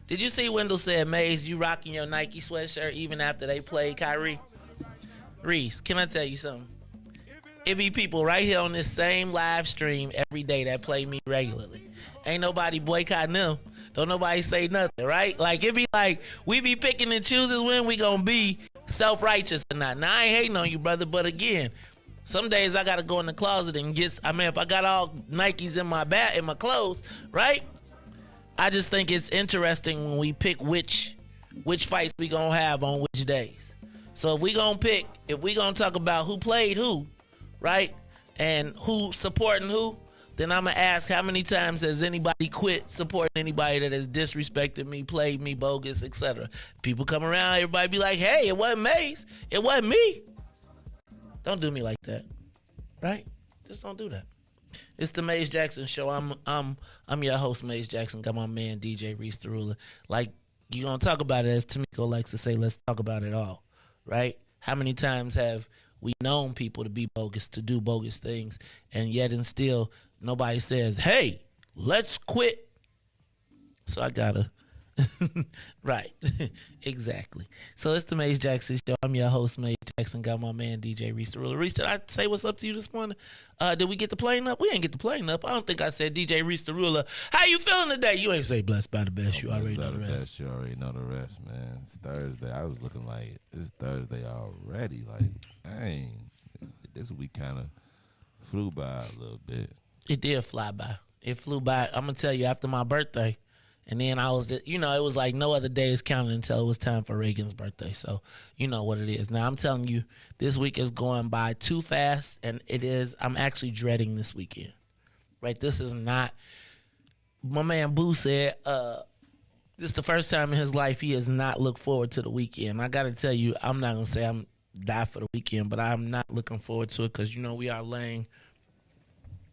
Did you see Wendell said, Maze, you rocking your Nike sweatshirt even after they played Kyrie? Reese, can I tell you something? It be people right here on this same live stream every day that play me regularly. Ain't nobody boycotting them. Don't nobody say nothing, right? Like, it be like we be picking and choosing when we gonna be self-righteous or not. Now, I ain't hating on you, brother, but again, some days I gotta go in the closet and get, if I got all Nikes in my clothes, right? I just think it's interesting when we pick which fights we gonna have on which days. So if we gonna talk about who played who, right? And who supporting who, then I'm going to ask how many times has anybody quit supporting anybody that has disrespected me, played me bogus, etc. People come around, everybody be like, hey, it wasn't Maze. It wasn't me. Don't do me like that, right? Just don't do that. It's the Maze Jackson Show. I'm your host, Maze Jackson. Got my man, DJ Reese the Ruler. Like, you going to talk about it, as Tamiko likes to say, let's talk about it all, right? How many times have we known people to be bogus, to do bogus things, and yet and still nobody says, hey, let's quit. So I gotta. Right. Exactly. So it's the Maze Jackson Show. I'm your host, Maze Jackson. Got my man, DJ Reese the Ruler. Reese, did I say what's up to you this morning? Did we get the plane up? We ain't get the plane up. I don't think I said DJ Reese the Ruler. How you feeling today? You ain't say blessed by the best. You already know the rest. You already know the rest, man. It's Thursday. I was looking like it's Thursday already. Like, dang, this week kind of flew by a little bit. It did fly by. It flew by. I'm going to tell you, after my birthday, And then I was, it was like no other days counted until it was time for Reagan's birthday. So you know what it is. Now I'm telling you, this week is going by too fast, and I'm actually dreading this weekend. Right? This is not, my man Boo said, this is the first time in his life he has not looked forward to the weekend. I got to tell you, I'm not going to say I'm die for the weekend, but I'm not looking forward to it because, we are laying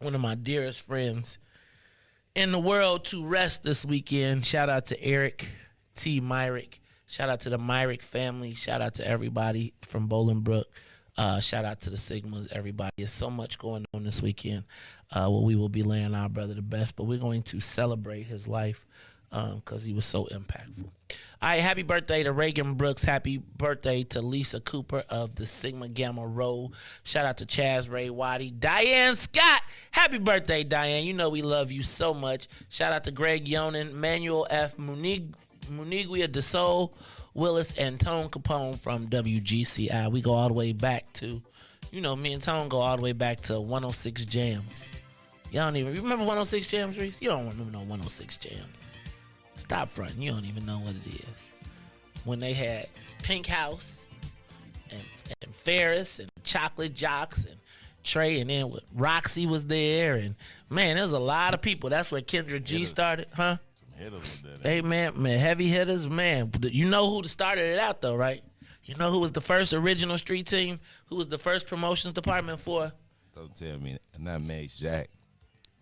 one of my dearest friends in the world to rest this weekend. Shout out to Eric T. Myrick. Shout out to the Myrick family. Shout out to everybody from Bolingbrook. Shout out to the Sigmas, everybody. There's so much going on this weekend where we will be laying our brother to best, but we're going to celebrate his life because he was so impactful. All right, happy birthday to Reagan Brooks. Happy birthday to Lisa Cooper of the Sigma Gamma Rho. Shout out to Chaz Ray Waddy. Diane Scott. Happy birthday, Diane. You know we love you so much. Shout out to Greg Yonan, Manuel F. Muniguia De Sol, Willis, and Tone Capone from WGCI. We go all the way back to, me and Tone go all the way back to 106 Jams. Y'all don't even remember 106 Jams, Reese? You don't remember no 106 Jams. Stop fronting. You don't even know what it is. When they had Pink House and Ferris and Chocolate Jocks and Trey, and then Roxy was there, and man, there's a lot of people. That's where Kendra G started, huh? Some hitters there. Hey man, heavy hitters, man. You know who started it out though, right? You know who was the first original street team? Who was the first promotions department for? Don't tell me, not Maze Jack.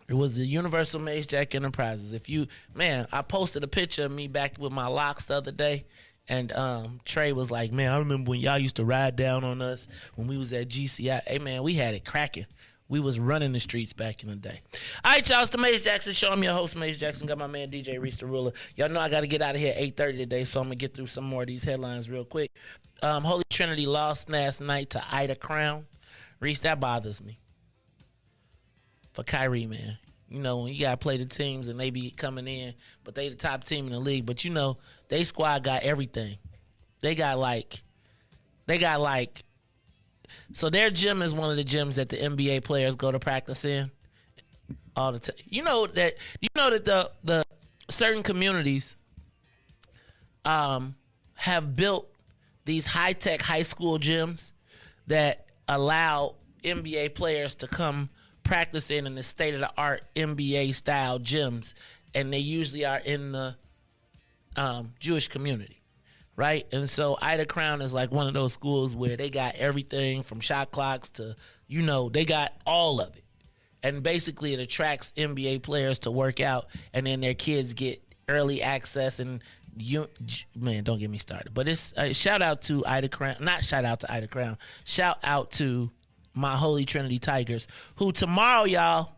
It was the Universal Maze Jack Enterprises. I posted a picture of me back with my locks the other day, and Trey was like, man, I remember when y'all used to ride down on us when we was at GCI. Hey, man, we had it cracking. We was running the streets back in the day. All right, y'all, it's the Maze Jackson Show. I'm your host, Maze Jackson. Got my man DJ Reese the Ruler. Y'all know I got to get out of here at 8:30 today, so I'm going to get through some more of these headlines real quick. Holy Trinity lost last night to Ida Crown. Reese, that bothers me. For Kyrie, man. When you got to play the teams and they be coming in, but they the top team in the league. But, they squad got everything. They got so their gym is one of the gyms that the NBA players go to practice in all the time. You know that the certain communities have built these high-tech high school gyms that allow NBA players to come practice in the state-of-the-art NBA-style gyms, and they usually are in the Jewish community, right? And so Ida Crown is like one of those schools where they got everything from shot clocks to, they got all of it. And basically it attracts NBA players to work out, and then their kids get early access. And man, don't get me started. But it's shout out to Ida Crown. Not shout out to Ida Crown. Shout out to my Holy Trinity Tigers, who tomorrow, y'all,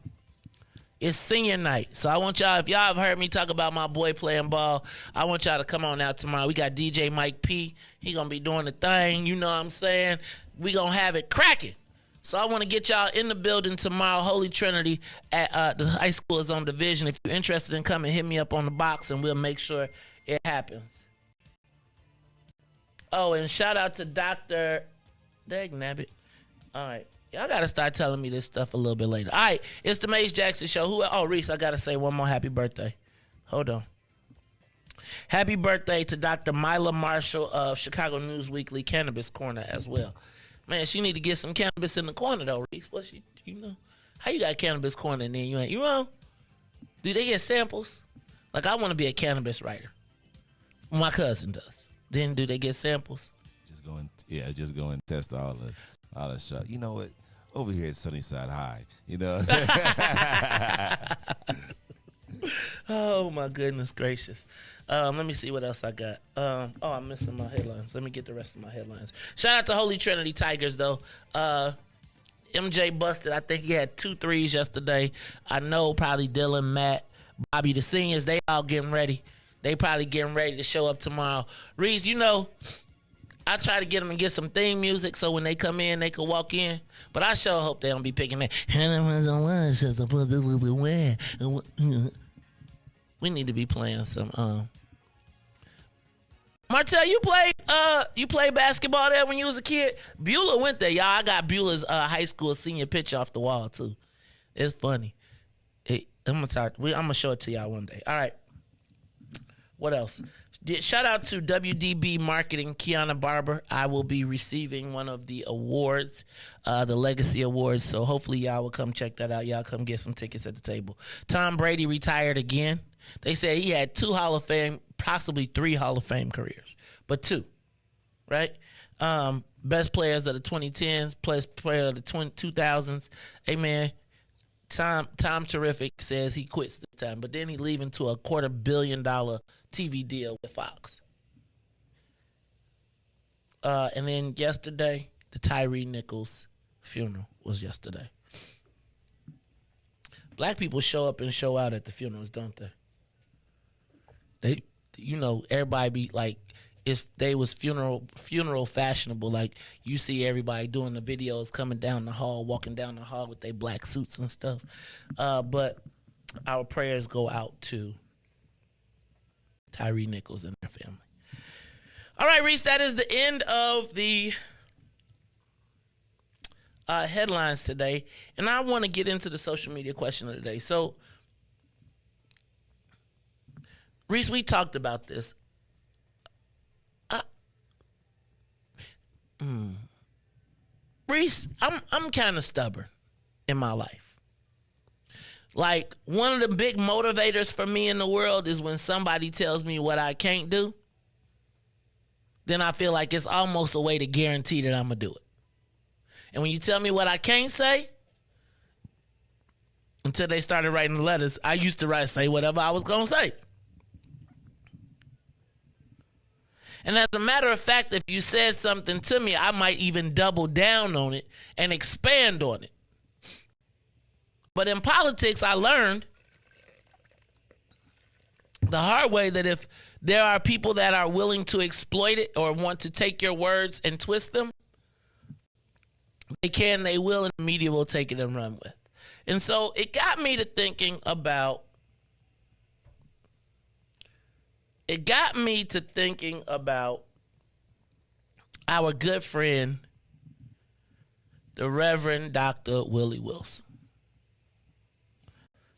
is senior night. So I want y'all, if y'all have heard me talk about my boy playing ball, I want y'all to come on out tomorrow. We got DJ Mike P. He going to be doing the thing. You know what I'm saying? We going to have it cracking. So I want to get y'all in the building tomorrow, Holy Trinity, at the high school is on Division. If you're interested in coming, hit me up on the box, and we'll make sure it happens. Oh, and shout out to Dr. Dagnabbit. All right. Y'all got to start telling me this stuff a little bit later. All right. It's the Maze Jackson Show. Reese, I got to say one more happy birthday. Hold on. Happy birthday to Dr. Mila Marshall of Chicago News Weekly Cannabis Corner as well. Man, she need to get some cannabis in the corner, though, Reese. What how you got cannabis corner and then you ain't? Do they get samples? Like, I want to be a cannabis writer. My cousin does. Then do they get samples? Just go and test all the shot. You know what? Over here at Sunnyside High, Oh, my goodness gracious. Let me see what else I got. I'm missing my headlines. Let me get the rest of my headlines. Shout out to Holy Trinity Tigers, though. MJ busted. I think he had 2 threes yesterday. I know probably Dylan, Matt, Bobby, the seniors, they all getting ready. They probably getting ready to show up tomorrow. Reese, I try to get them to get some theme music so when they come in, they can walk in. But I sure hope they don't be picking that. We need to be playing some. Martell, you played basketball there when you was a kid? Beulah went there, y'all. I got Beulah's high school senior picture off the wall, too. It's funny. I'm going to show it to y'all one day. All right. What else? Shout out to WDB Marketing, Kiana Barber. I will be receiving one of the awards, the Legacy Awards. So hopefully y'all will come check that out. Y'all come get some tickets at the table. Tom Brady retired again. They said he had 2 Hall of Fame, possibly 3 Hall of Fame careers, but 2, right? Best players of the 2010s, best player of the 2000s. Hey, man, Tom Terrific says he quits this time, but then he leaving to a $250 million TV deal with Fox. And then yesterday, the Tyree Nichols funeral was yesterday. Black people show up and show out at the funerals, don't they? Everybody be like, if they was funeral fashionable, like you see everybody doing the videos coming down the hall, walking down the hall with their black suits and stuff. But our prayers go out to Tyree Nichols and their family. All right, Reese, that is the end of the headlines today. And I want to get into the social media question of the day. So, Reese, we talked about this. Reese, I'm kind of stubborn in my life. Like, one of the big motivators for me in the world is when somebody tells me what I can't do, then I feel like it's almost a way to guarantee that I'm going to do it. And when you tell me what I can't say, until they started writing letters, I used to say whatever I was going to say. And as a matter of fact, if you said something to me, I might even double down on it and expand on it. But in politics, I learned the hard way that if there are people that are willing to exploit it or want to take your words and twist them, they will, and the media will take it and run with. And so it got me to thinking about our good friend, the Reverend Dr. Willie Wilson.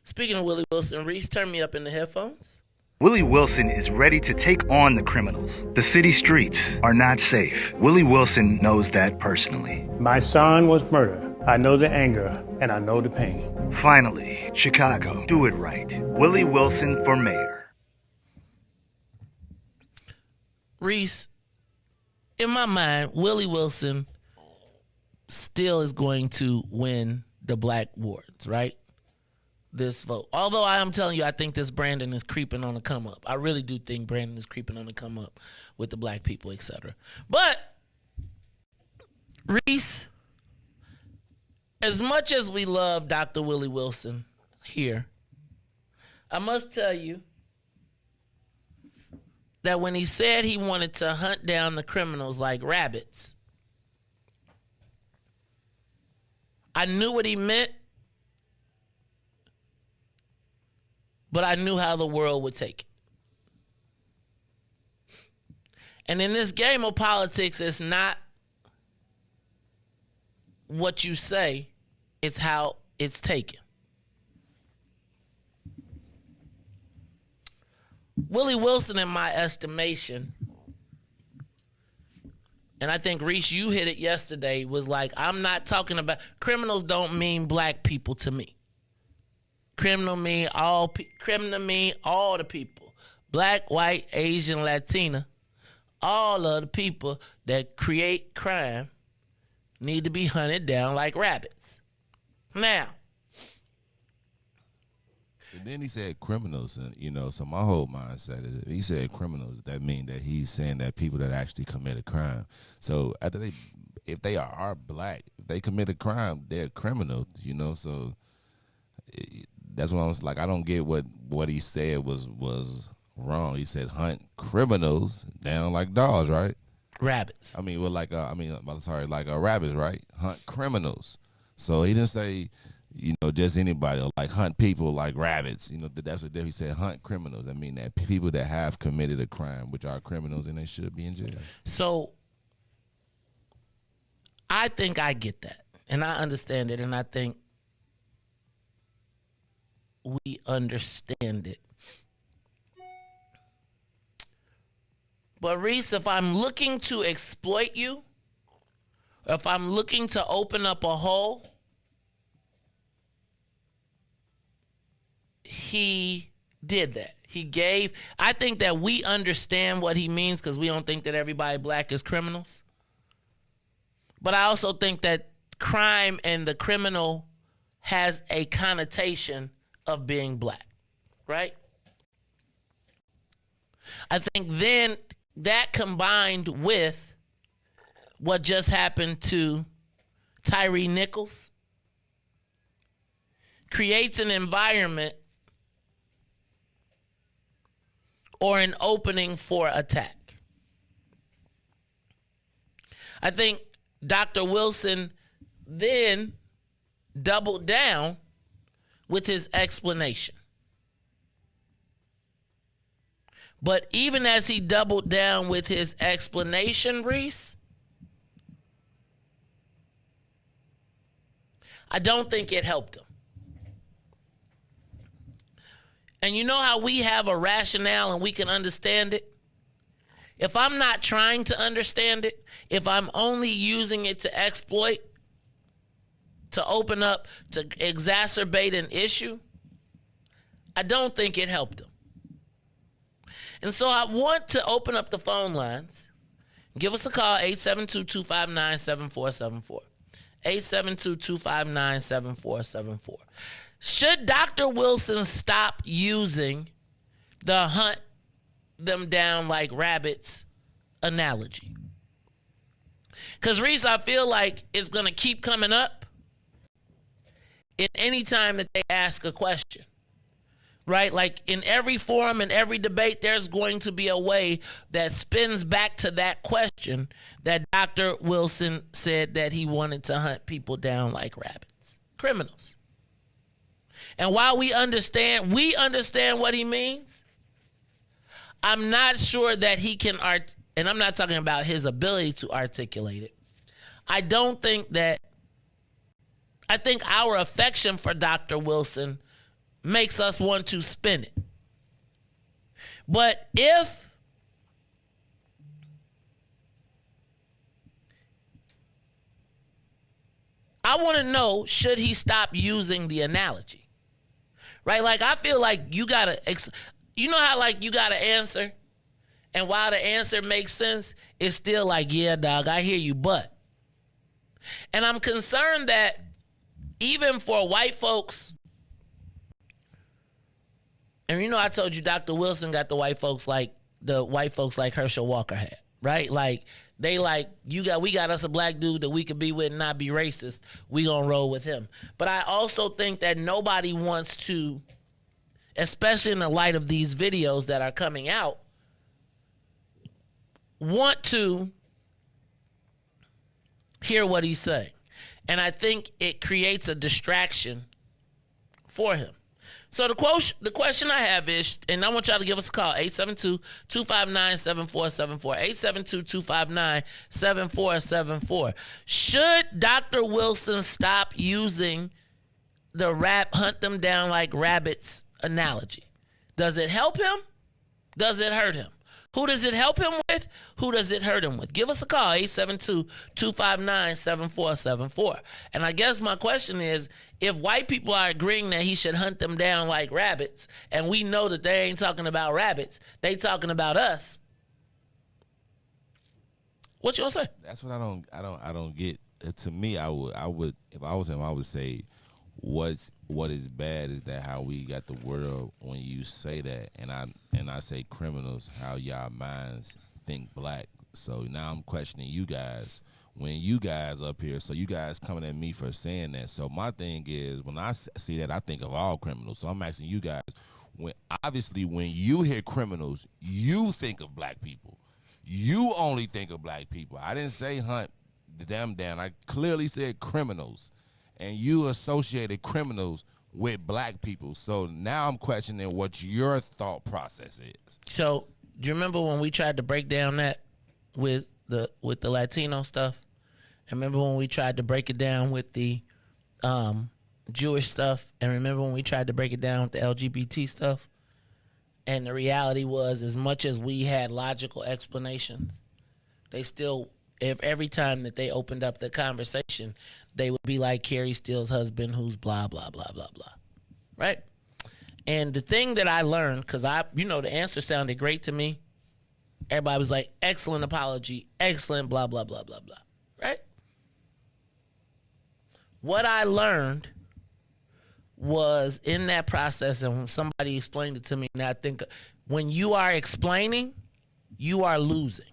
Speaking of Willie Wilson, Reese, turn me up in the headphones. Willie Wilson is ready to take on the criminals. The city streets are not safe. Willie Wilson knows that personally. My son was murdered. I know the anger and I know the pain. Finally, Chicago, do it right. Willie Wilson for mayor. Reese, in my mind, Willie Wilson still is going to win the black wards, right? This vote. Although I am telling you, I think this Brandon is creeping on the come up. I really do think Brandon is creeping on the come up with the black people, etc. But, Reese, as much as we love Dr. Willie Wilson here, I must tell you that when he said he wanted to hunt down the criminals like rabbits, I knew what he meant, but I knew how the world would take it. And in this game of politics, it's not what you say, it's how it's taken. Willie Wilson, in my estimation, and I think, Reese, you hit it yesterday, was like, I'm not talking about, criminals don't mean black people to me. Criminal mean all the people. Black, white, Asian, Latina, all of the people that create crime need to be hunted down like rabbits. Now, and then he said criminals, and so my whole mindset is, he said criminals, that mean that he's saying that people that actually commit a crime. So if they are black, if they commit a crime, they're criminals, so that's what I was like, I don't get what he said was wrong. He said hunt criminals down like dogs, right? Rabbits. Like rabbits, right? Hunt criminals. So he didn't say, just anybody, like hunt people like rabbits. That's what he said, hunt criminals. I mean, that people that have committed a crime, which are criminals, and they should be in jail. So I think I get that, and I understand it, and I think we understand it. But Reese, if I'm looking to exploit you, or if I'm looking to open up a hole, he did that. I think that we understand what he means because we don't think that everybody black is criminals. But I also think that crime and the criminal has a connotation of being black, right? I think then that combined with what just happened to Tyree Nichols creates an environment or an opening for attack. I think Dr. Wilson then doubled down with his explanation. But even as he doubled down with his explanation, Reese, I don't think it helped him. And you know how we have a rationale and we can understand it? If I'm not trying to understand it, if I'm only using it to exploit, to open up, to exacerbate an issue, I don't think it helped him. And so I want to open up the phone lines. Give us a call, 872-259-7474. 872-259-7474. Should Dr. Wilson stop using the hunt them down like rabbits analogy? Because, Reese, I feel like it's going to keep coming up in any time that they ask a question, right? Like in every forum, in every debate, there's going to be a way that spins back to that question that Dr. Wilson said that he wanted to hunt people down like rabbits, criminals. And while we understand what he means, I'm not sure that he can and I'm not talking about his ability to articulate it. I think our affection for Dr. Wilson makes us want to spin it. But if I want to know, should he stop using the analogy? Right? Like, I feel like you know how like you got to answer, and while the answer makes sense, it's still like, yeah, dog, I hear you, but. And I'm concerned that even for white folks, and you know I told you Dr. Wilson got the white folks like Herschel Walker had, right? Like, they like, we got us a black dude that we could be with and not be racist. We gonna roll with him. But I also think that nobody wants to, especially in the light of these videos that are coming out, want to hear what he's saying. And I think it creates a distraction for him. So the question I have is, and I want y'all to give us a call, 872-259-7474, 872-259-7474. Should Dr. Wilson stop using the hunt them down like rabbits analogy? Does it help him? Does it hurt him? Who does it help him with? Who does it hurt him with? Give us a call, 872-259-7474. And I guess my question is, if white people are agreeing that he should hunt them down like rabbits, and we know that they ain't talking about rabbits, they talking about us, what you gonna say? That's what I don't get. To me, I would if I was him, I would say what is bad is that how we got the world when you say that, and I say criminals, how y'all minds think black. So now I'm questioning you guys when you guys up here. So you guys coming at me for saying that. So my thing is, when I see that, I think of all criminals. So I'm asking you guys, when you hear criminals, you think of black people. You only think of black people. I didn't say hunt them down. I clearly said criminals. And you associated criminals with black people. So now I'm questioning what your thought process is. So do you remember when we tried to break down that with the Latino stuff? And remember when we tried to break it down with the Jewish stuff? And remember when we tried to break it down with the LGBT stuff? And the reality was, as much as we had logical explanations, they still, if every time that they opened up the conversation, they would be like Carrie Steele's husband, who's blah, blah, blah, blah, blah. Right? And the thing that I learned, because the answer sounded great to me. Everybody was like, excellent apology, excellent blah, blah, blah, blah, blah. Right? What I learned was in that process, and when somebody explained it to me, and I think when you are explaining, you are losing.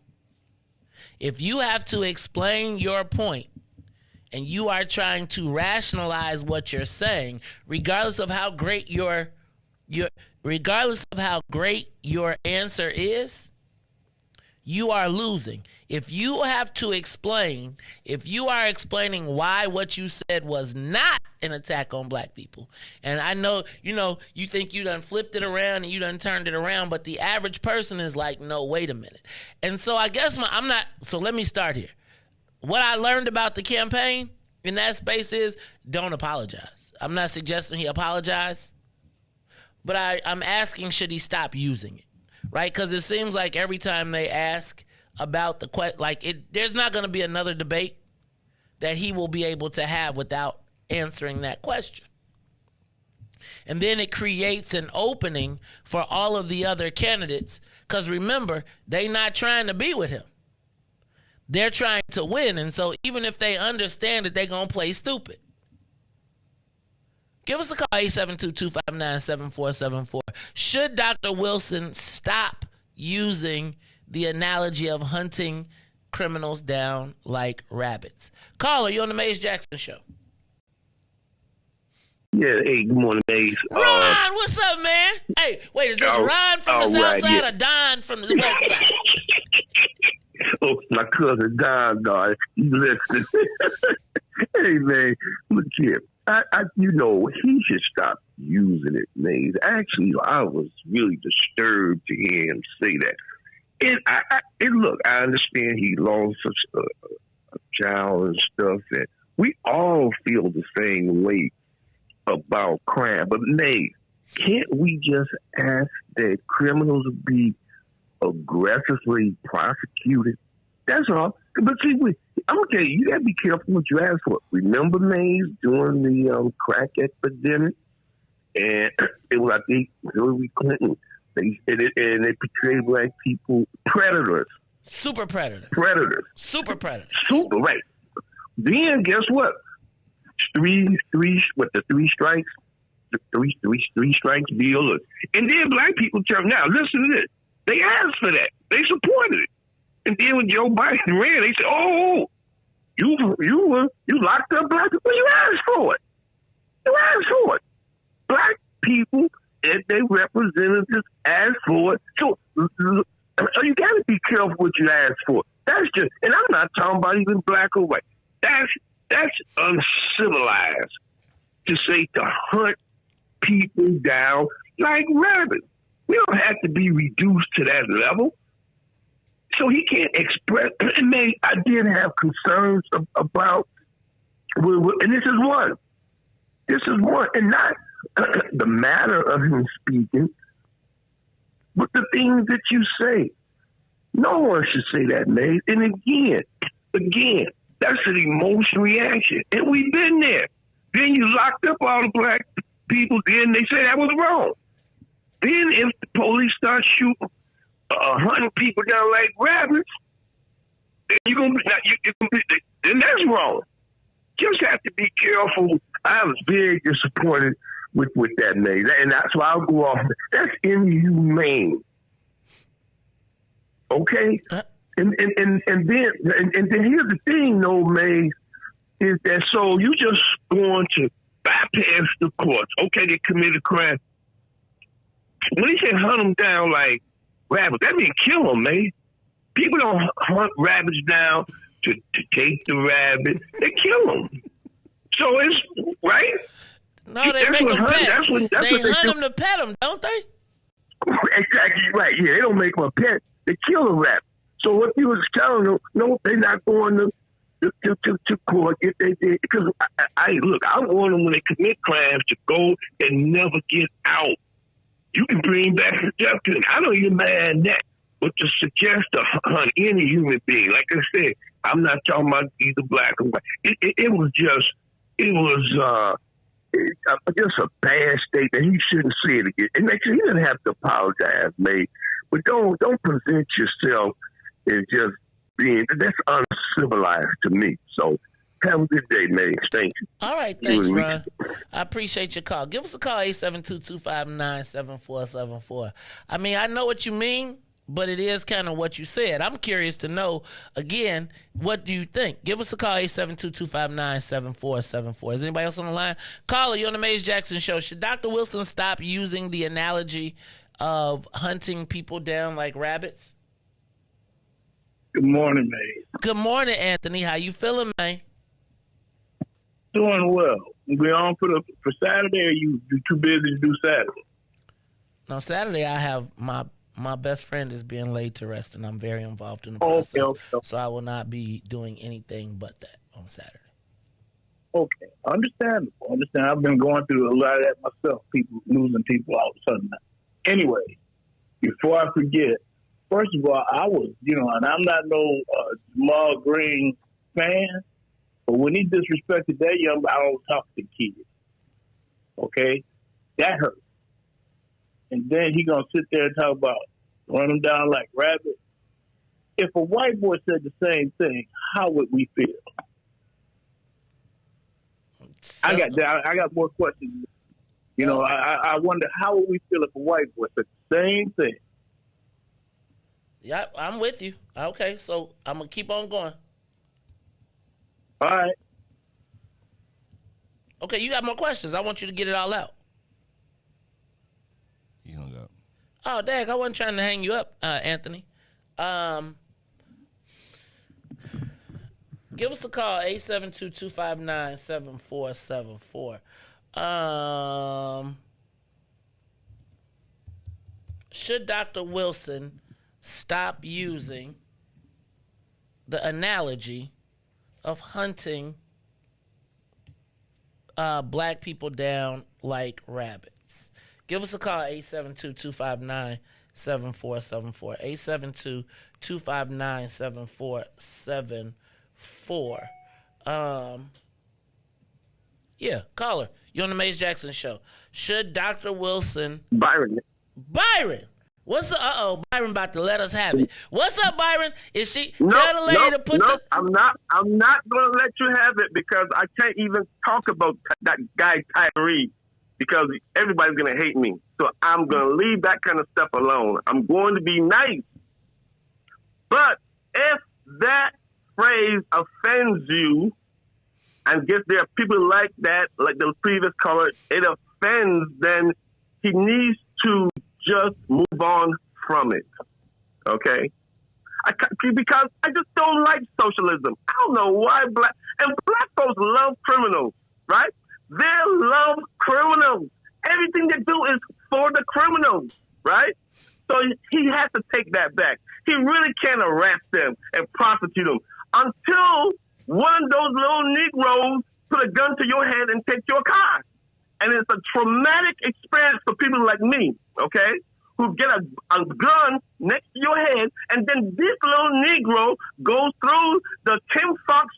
If you have to explain your point and you are trying to rationalize what you're saying, regardless of how great your answer is, you are losing. If you have to explain, if you are explaining why what you said was not an attack on black people, and I know, you think you done flipped it around and you done turned it around, but the average person is like, no, wait a minute. And so I guess so let me start here. What I learned about the campaign in that space is don't apologize. I'm not suggesting he apologize, but I'm asking, should he stop using it? Right? Because it seems like every time they ask about the question, there's not going to be another debate that he will be able to have without answering that question. And then it creates an opening for all of the other candidates, because remember, they're not trying to be with him. They're trying to win. And so even if they understand that they're going to play stupid, give us a call, 872-259-7474. Should Dr. Wilson stop using the analogy of hunting criminals down like rabbits? Caller, you on the Maze Jackson Show. Yeah, hey, good morning, Maze. Ron, what's up, man? Hey, wait, is this Ron from the south side or Don from the west side? Oh, my cousin Don, God, you listening. Hey, man, look here. He should stop using it, Maze. Actually, I was really disturbed to hear him say that. And look, I understand he lost a child and stuff, and we all feel the same way about crime. But Maze, can't we just ask that criminals be aggressively prosecuted? That's all. But see, I'm gonna tell you, you gotta be careful what you ask for. Remember, Maze, during the crack epidemic, and it was, I think, Hillary Clinton. They portrayed black people predators, super predators, super predators, super right. Then guess what? Three strikes deal. And then black people turn. Now listen to this. They asked for that. They supported it. And then when Joe Biden ran, they said, "Oh, you locked up black people. You asked for it. You asked for it. Black people and their representatives asked for it. So you got to be careful what you ask for. That's just, and I'm not talking about even black or white. That's uncivilized to say to hunt people down like rabbits. We don't have to be reduced to that level. So he can't express. And I did have concerns about, and this is one. And not the matter of him speaking, but the things that you say. No one should say that, Maze. And again, that's an emotional reaction. And we've been there. Then you locked up all the black people, then they say that was wrong. Then if the police start shooting 100 people down like rabbits, then then that's wrong. Just have to be careful. I was very disappointed with that, Maze, and that's why I'll go off. That's inhumane. Okay, and then here's the thing, though, Maze, is that so you just going to bypass the courts? Okay, they committed a crime. When they say hunt them down like rabbits, that means kill them, man. People don't hunt rabbits down to take the rabbit. They kill them. So it's right. No, they make them pets. They hunt them to pet them, don't they? Exactly right. Yeah, they don't make them a pet. They kill the rabbit. So what you was telling them, no, they're not going to court if they did. Because I want them when they commit crimes to go and never get out. You can bring back suggestions. I don't even mind that. But to suggest on any human being, like I said, I'm not talking about either black or white. It was just a bad statement. He shouldn't say it again. And he doesn't have to apologize, mate. But don't present yourself as just being, that's uncivilized to me. So have a good day, man. Thank you. All right, thanks, Ron. I appreciate your call. Give us a call, 872-259-7474. I mean, I know what you mean, but it is kind of what you said. I'm curious to know, again, what do you think? Give us a call, 872-259-7474. Is anybody else on the line? Caller, you're on the Maze Jackson Show. Should Dr. Wilson stop using the analogy of hunting people down like rabbits? Good morning, Maze. Good morning, Anthony. How you feeling, man? Doing well. We on for Saturday, or you too busy to do Saturday? No, Saturday I have my best friend is being laid to rest, and I'm very involved in the process. Okay. So I will not be doing anything but that on Saturday. Okay, understandable. I've been going through a lot of that myself. People losing people all of a sudden. Anyway, before I forget, first of all, I was, and I'm not no Jamal Green fan, but when he disrespected that young, I don't talk to kids. Okay, that hurt. And then he gonna sit there and talk about run them down like rabbits. If a white boy said the same thing, how would we feel? I got more questions. I wonder how would we feel if a white boy said the same thing. Yeah, I'm with you. Okay, so I'm gonna keep on going. All right. Okay, you got more questions. I want you to get it all out. You hung up. Oh, dang, I wasn't trying to hang you up, Anthony. Give us a call, 872-259-7474. Should Dr. Wilson stop using the analogy of hunting black people down like rabbits? Give us a call, 872-259-7474. 872-259-7474. Yeah, caller. You're on the Maze Jackson Show. Should Dr. Wilson... Byron. What's the... Byron about to let us have it. What's up, Byron? Is she... No, tell the lady to put the... I'm not going to let you have it because I can't even talk about that guy Tyree because everybody's going to hate me. So I'm going to leave that kind of stuff alone. I'm going to be nice. But if that phrase offends you, and guess there are people like that, like the previous caller, it offends, then he needs to just move on from it. Okay? Because I just don't like socialism. I don't know why black folks love criminals, right? They love criminals. Everything they do is for the criminals, right? So he has to take that back. He really can't arrest them and prosecute them until one of those little Negroes put a gun to your head and take your car. And it's a traumatic experience for people like me, okay, who get a gun next to your head, and then this little Negro goes through the Tim Fox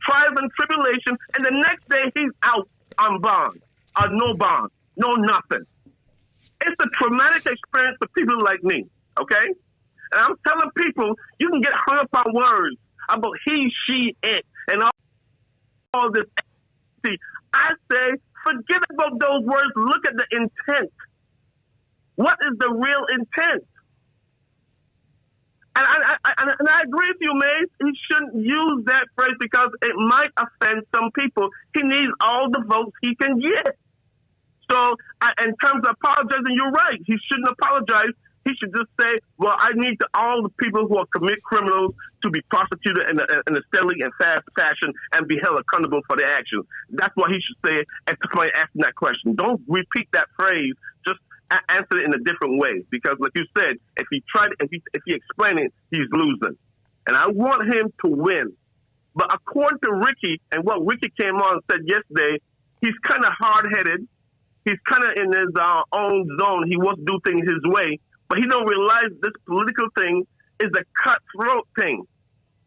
trials and tribulation, and the next day he's out on bond, no bond, no nothing. It's a traumatic experience for people like me, okay? And I'm telling people, you can get hung up on words about he, she, it, and all this. See, I say, forget about those words. Look at the intent. What is the real intent? And I agree with you, Mace. He shouldn't use that phrase because it might offend some people. He needs all the votes he can get. So, in terms of apologizing, you're right. He shouldn't apologize. He should just say, well, I need all the people who are commit criminals to be prosecuted in a steadily and fast fashion and be held accountable for their actions. That's what he should say as somebody asking that question. Don't repeat that phrase. Just answer it in a different way. Because like you said, if he explained it, he's losing. And I want him to win. But according to Ricky and what Ricky came on and said yesterday, he's kind of hard-headed. he's kind of in his own zone. He wants to do things his way, but he don't realize this political thing is a cutthroat thing.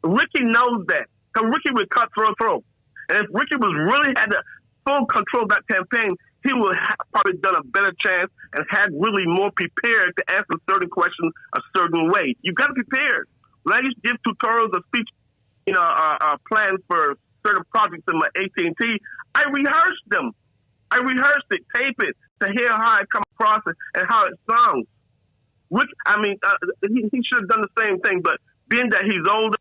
Ricky knows that. Because Ricky would cutthroat. And if Ricky was really had the full control of that campaign, he would have probably done a better chance and had really more prepared to answer certain questions a certain way. You got to be prepared. When I used to give tutorials of speech, plans for certain projects in my AT&T, I rehearsed them. I rehearsed it, tape it, to hear how it comes across and how it sounds. Rick, he should have done the same thing, but being that he's older,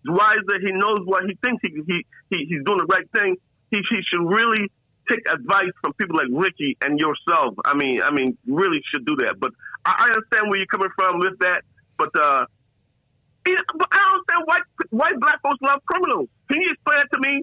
wiser, he knows what he thinks he's doing the right thing. He should really take advice from people like Ricky and yourself. I mean, really should do that. But I understand where you're coming from with that. But I don't understand why black folks love criminals. Can you explain that to me,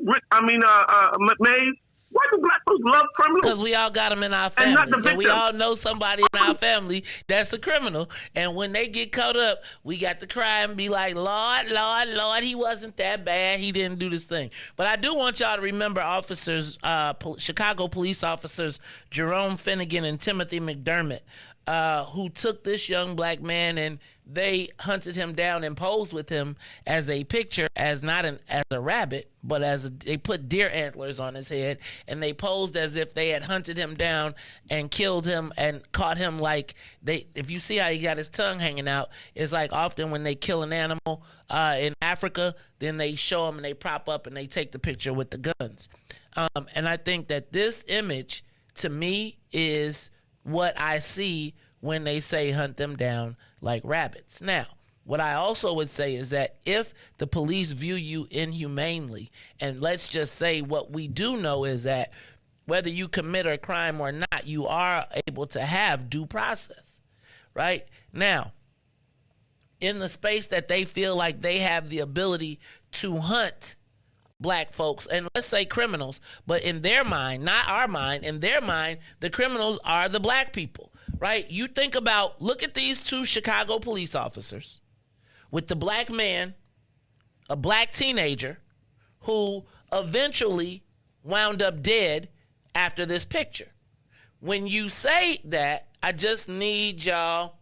Maze? Why do black folks love criminals? Because we all got them in our family. And we all know somebody in our family that's a criminal. And when they get caught up, we got to cry and be like, Lord, he wasn't that bad. He didn't do this thing. But I do want y'all to remember officers, Chicago police officers, Jerome Finnegan and Timothy McDermott, who took this young black man and they hunted him down and posed with him as a picture, as not as a rabbit, but they put deer antlers on his head, and they posed as if they had hunted him down and killed him and caught him if you see how he got his tongue hanging out, it's like often when they kill an animal in Africa, then they show him and they prop up and they take the picture with the guns. And I think that this image, to me, is what I see when they say hunt them down like rabbits. Now, what I also would say is that if the police view you inhumanely, and let's just say what we do know is that whether you commit a crime or not, you are able to have due process, right? Now, in the space that they feel like they have the ability to hunt black folks, and let's say criminals, but in their mind, not our mind, in their mind, the criminals are the black people, right? You think about, look at these two Chicago police officers with the black man, a black teenager, who eventually wound up dead after this picture. When you say that, I just need y'all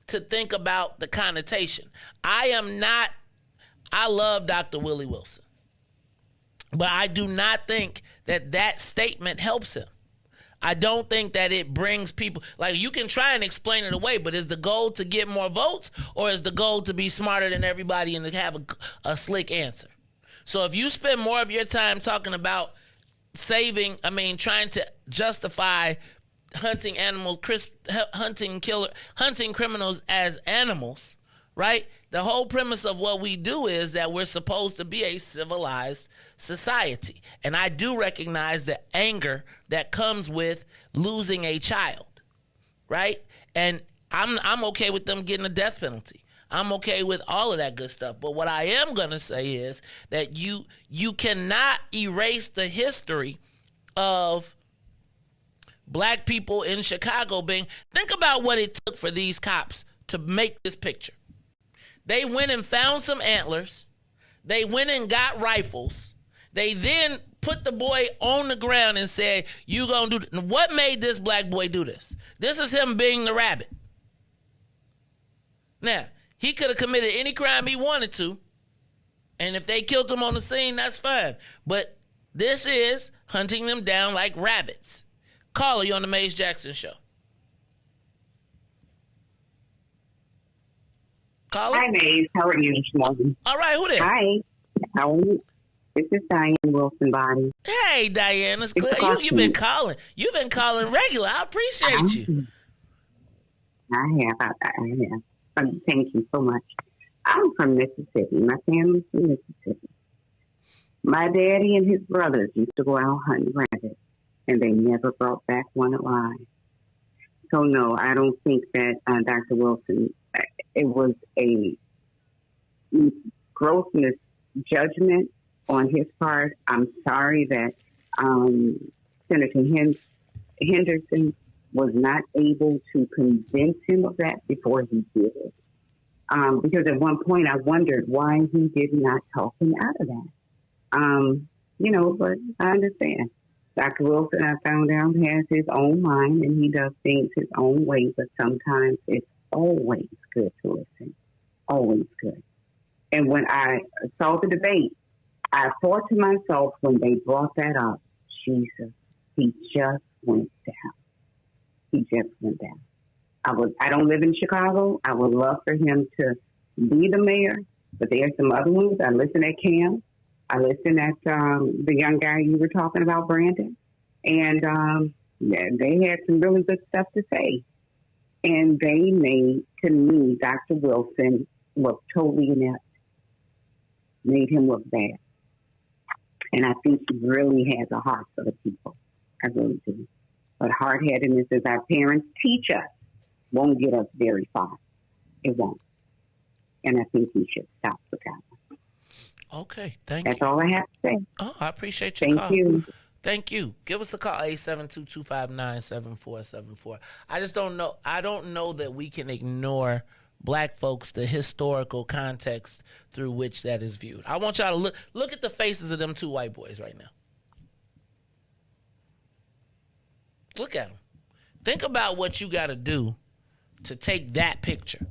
to think about the connotation. I love Dr. Willie Wilson, but I do not think that statement helps him. I don't think that it brings people, like, you can try and explain it away, but is the goal to get more votes, or is the goal to be smarter than everybody and to have a slick answer? So if you spend more of your time talking about trying to justify hunting criminals as animals, right? The whole premise of what we do is that we're supposed to be a civilized society. And I do recognize the anger that comes with losing a child, right? And I'm okay with them getting a death penalty. I'm okay with all of that good stuff. But what I am going to say is that you cannot erase the history of black people in Chicago think about what it took for these cops to make this picture. They went and found some antlers. They went and got rifles. They then put the boy on the ground and said, you gonna do this. What made this black boy do this? This is him being the rabbit. Now, he could have committed any crime he wanted to, and if they killed him on the scene, that's fine. But this is hunting them down like rabbits. Caller, you on the Maze Jackson Show. Caller? Hi, Maze. How are you this morning? All right, who there? Hi. How are you? This is Diane Wilson Body. Hey, Diane. It's good. You've been calling. You've been calling regular. I appreciate you. I have. Thank you so much. I'm from Mississippi. My family's from Mississippi. My daddy and his brothers used to go out hunting rabbits, and they never brought back one alive. So, no, I don't think that Dr. Wilson, it was a gross misjudgment on his part. I'm sorry that Senator Henderson was not able to convince him of that before he did it. Because at one point I wondered why he did not talk him out of that. But I understand. Dr. Wilson, I found out, has his own mind and he does things his own way, but sometimes it's always good to listen. Always good. And when I saw the debate, I thought to myself when they brought that up, Jesus, he just went down. He just went down. I don't live in Chicago. I would love for him to be the mayor, but there are some other ones. I listen at Cam. I listen at the young guy you were talking about, Brandon. And they had some really good stuff to say. And they made, to me, Dr. Wilson look totally inept. Made him look bad. And I think he really has a heart for the people. I really do. But hard-headedness, as our parents teach us, won't get us very far. It won't. And I think we should stop with that one. Okay, thank That's you. all I have to say. Oh, I appreciate your Thank call. you. Thank you. Give us a call, 872-259-7474. I just don't know. I don't know that we can ignore black folks, the historical context through which that is viewed. I want y'all to look at the faces of them two white boys right now. Look at them. Think about what you got to do to take that picture.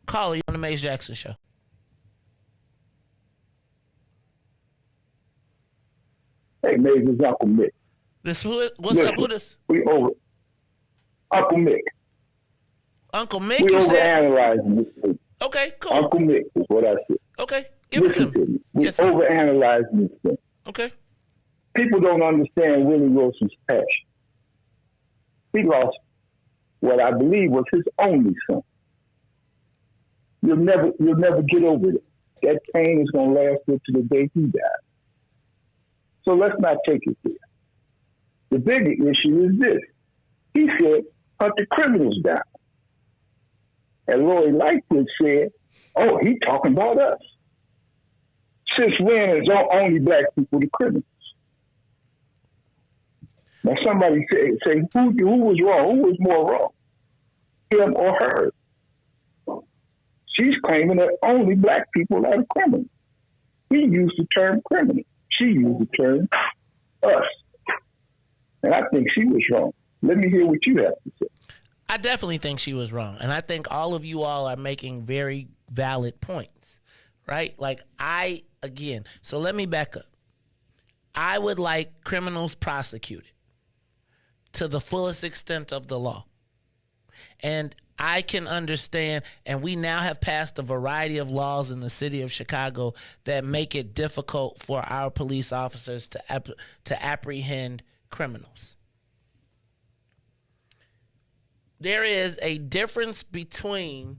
Caller, you on the Maze Jackson Show. Hey, Maze, it's Uncle Mick. What's Listen, up with us? We over. Uncle Mick. Uncle Mick, We you said? overanalyzing this thing. Okay, cool. Uncle Mick is what I said. Okay, give it to me. We Yes, sir. overanalyzing this thing. Okay. People don't understand Willie Wilson's passion. He lost what I believe was his only son. You'll never get over it. That pain is going to last to the day he dies. So let's not take it there. The bigger issue is this. He said, hunt the criminals down. And Lori Lightfoot said, oh, he talking about us. Since when is only black people the criminals? Now somebody say who was wrong? Who was more wrong? Him or her? She's claiming that only black people are the criminals. He used the term criminal. She used the term us. And I think she was wrong. Let me hear what you have to say. I definitely think she was wrong. And I think all of you all are making very valid points, right? So let me back up. I would like criminals prosecuted to the fullest extent of the law. And I can understand, and we now have passed a variety of laws in the city of Chicago that make it difficult for our police officers to apprehend criminals. There is a difference between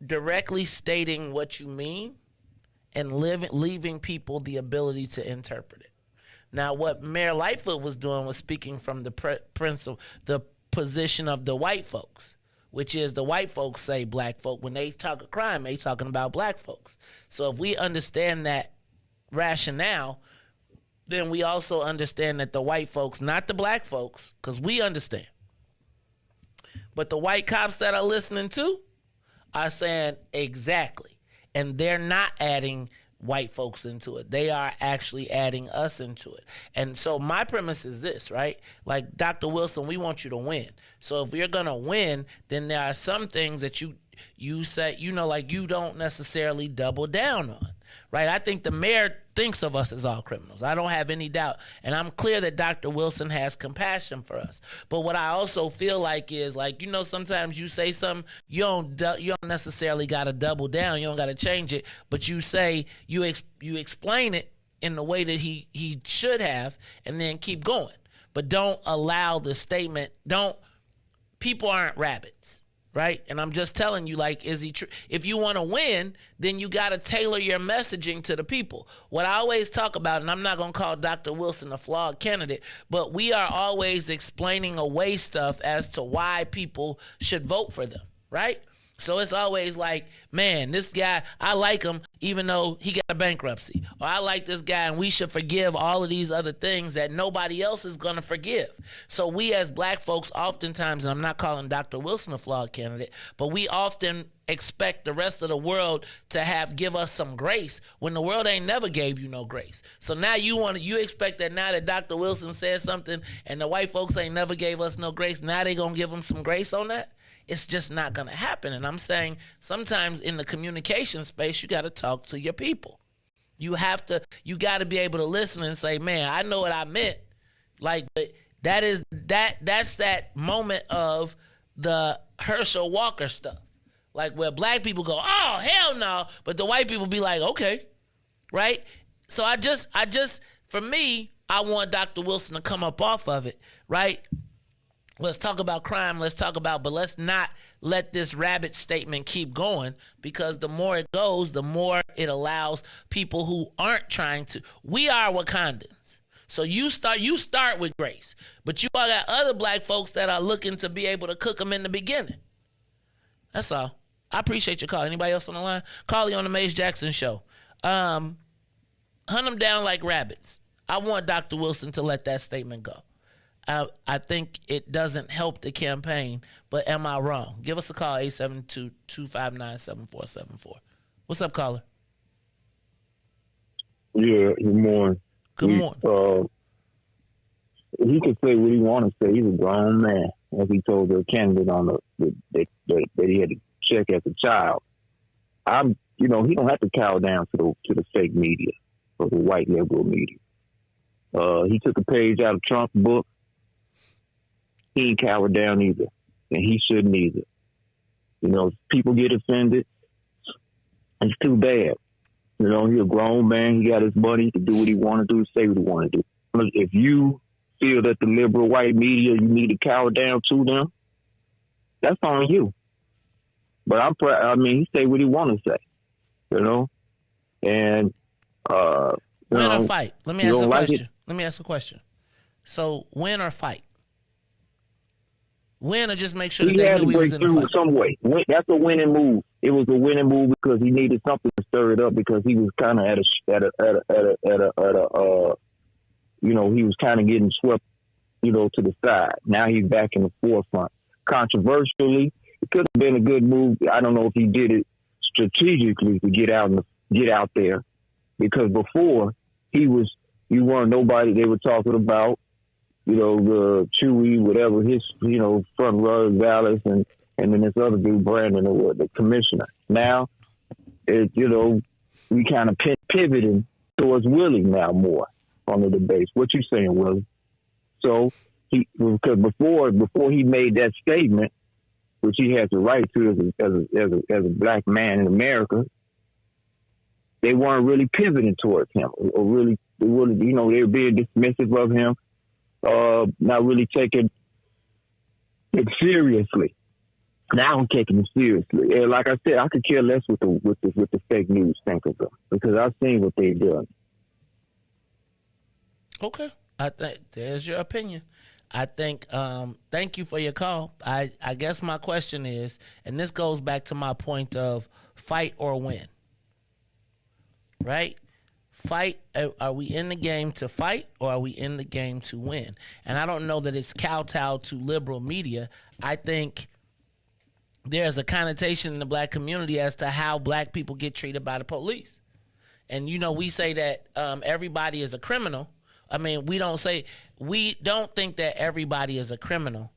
directly stating what you mean and leaving people the ability to interpret it. Now, what Mayor Lightfoot was doing was speaking from the position of the white folks, which is the white folks say black folk. When they talk of crime, they talking about black folks. So if we understand that rationale, then we also understand that the white folks, not the black folks, because we understand, but the white cops that are listening to are saying exactly. And they're not adding white folks into it. They are actually adding us into it. And so my premise is this, right? Like, Dr. Wilson, we want you to win. So if you're going to win, then there are some things that you say, like you don't necessarily double down on, right? I think the mayor thinks of us as all criminals. I don't have any doubt. And I'm clear that Dr. Wilson has compassion for us. But what I also feel like is, sometimes you say something, you don't necessarily got to double down. You don't got to change it. But you say, you explain it in the way that he should have, and then keep going. But don't allow the statement, people aren't rabbits. Right? And I'm just telling you, is he true? If you want to win, then you got to tailor your messaging to the people. What I always talk about, and I'm not going to call Dr. Wilson a flawed candidate, but we are always explaining away stuff as to why people should vote for them. Right? So it's always like, man, this guy, I like him even though he got a bankruptcy. Or I like this guy and we should forgive all of these other things that nobody else is going to forgive. So we as black folks oftentimes, and I'm not calling Dr. Wilson a flawed candidate, but we often expect the rest of the world to give us some grace when the world ain't never gave you no grace. So now you expect that now that Dr. Wilson said something and the white folks ain't never gave us no grace, now they going to give them some grace on that? It's just not going to happen. And I'm saying sometimes in the communication space, you got to talk to your people. You got to be able to listen and say, man, I know what I meant. Like, that's that moment of the Herschel Walker stuff. Like where black people go, oh, hell no. But the white people be like, okay. Right? So I just, for me, I want Dr. Wilson to come up off of it. Right? Let's talk about crime. But let's not let this rabbit statement keep going, because the more it goes, the more it allows people who aren't trying to. We are Wakandans. So you start with grace, but you all got other black folks that are looking to be able to cook them in the beginning. That's all. I appreciate your call. Anybody else on the line? Call you on the Maze Jackson Show. Hunt them down like rabbits. I want Dr. Wilson to let that statement go. I think it doesn't help the campaign, but am I wrong? Give us a call, 872-259-7474. What's up, caller? Yeah, good morning. Good morning. He could say what he want to say. He's a grown man, as he told the candidate on that he had to check as a child. He don't have to cow down to the fake media or the white liberal media. He took a page out of Trump's book. He ain't cowered down either, and he shouldn't either. People get offended. It's too bad. He's a grown man. He got his money. He can do what he want to do, say what he want to do. If you feel that the liberal white media, you need to cower down to them, that's on you. But he say what he want to say, and win or fight. Let me ask a question. Let me ask a question. So win or fight? Win or just make sure that they knew he was in the fight? Some way. That's a winning move. It was a winning move because he needed something to stir it up, because he was kind of he was kind of getting swept, to the side. Now he's back in the forefront. Controversially, it could have been a good move. I don't know if he did it strategically to get out there, because before you weren't nobody they were talking about. The Chewy, whatever, his, front row, Dallas, and then this other dude, Brandon, the commissioner. Now, we kind of pivoting towards Willie now more on the debates. What you saying, Willie? So, because before he made that statement, which he has the right to as a black man in America, they weren't really pivoting towards him, or really, they were being dismissive of him. Not really taking it seriously. Now I'm taking it seriously. And like I said, I could care less with the fake news think of them, because I've seen what they've done. Okay. I think there's your opinion. I think thank you for your call. I guess my question is, and this goes back to my point of fight or win. Right? Fight, are we in the game to fight, or are we in the game to win? And I don't know that it's kowtow to liberal media. I think there's a connotation in the black community as to how black people get treated by the police. And, we say that everybody is a criminal. I mean, we don't think that everybody is a criminal.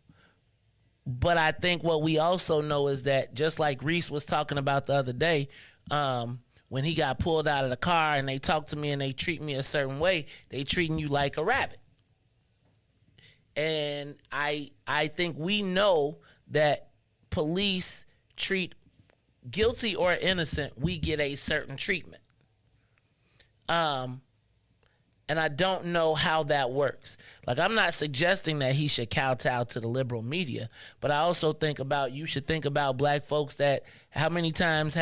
But I think what we also know is that, just like Riis was talking about the other day, when he got pulled out of the car and they talk to me and they treat me a certain way, they treating you like a rabbit. And I think we know that police treat guilty or innocent, we get a certain treatment. And I don't know how that works. Like, I'm not suggesting that he should kowtow to the liberal media, but I also you should think about black folks that, how many times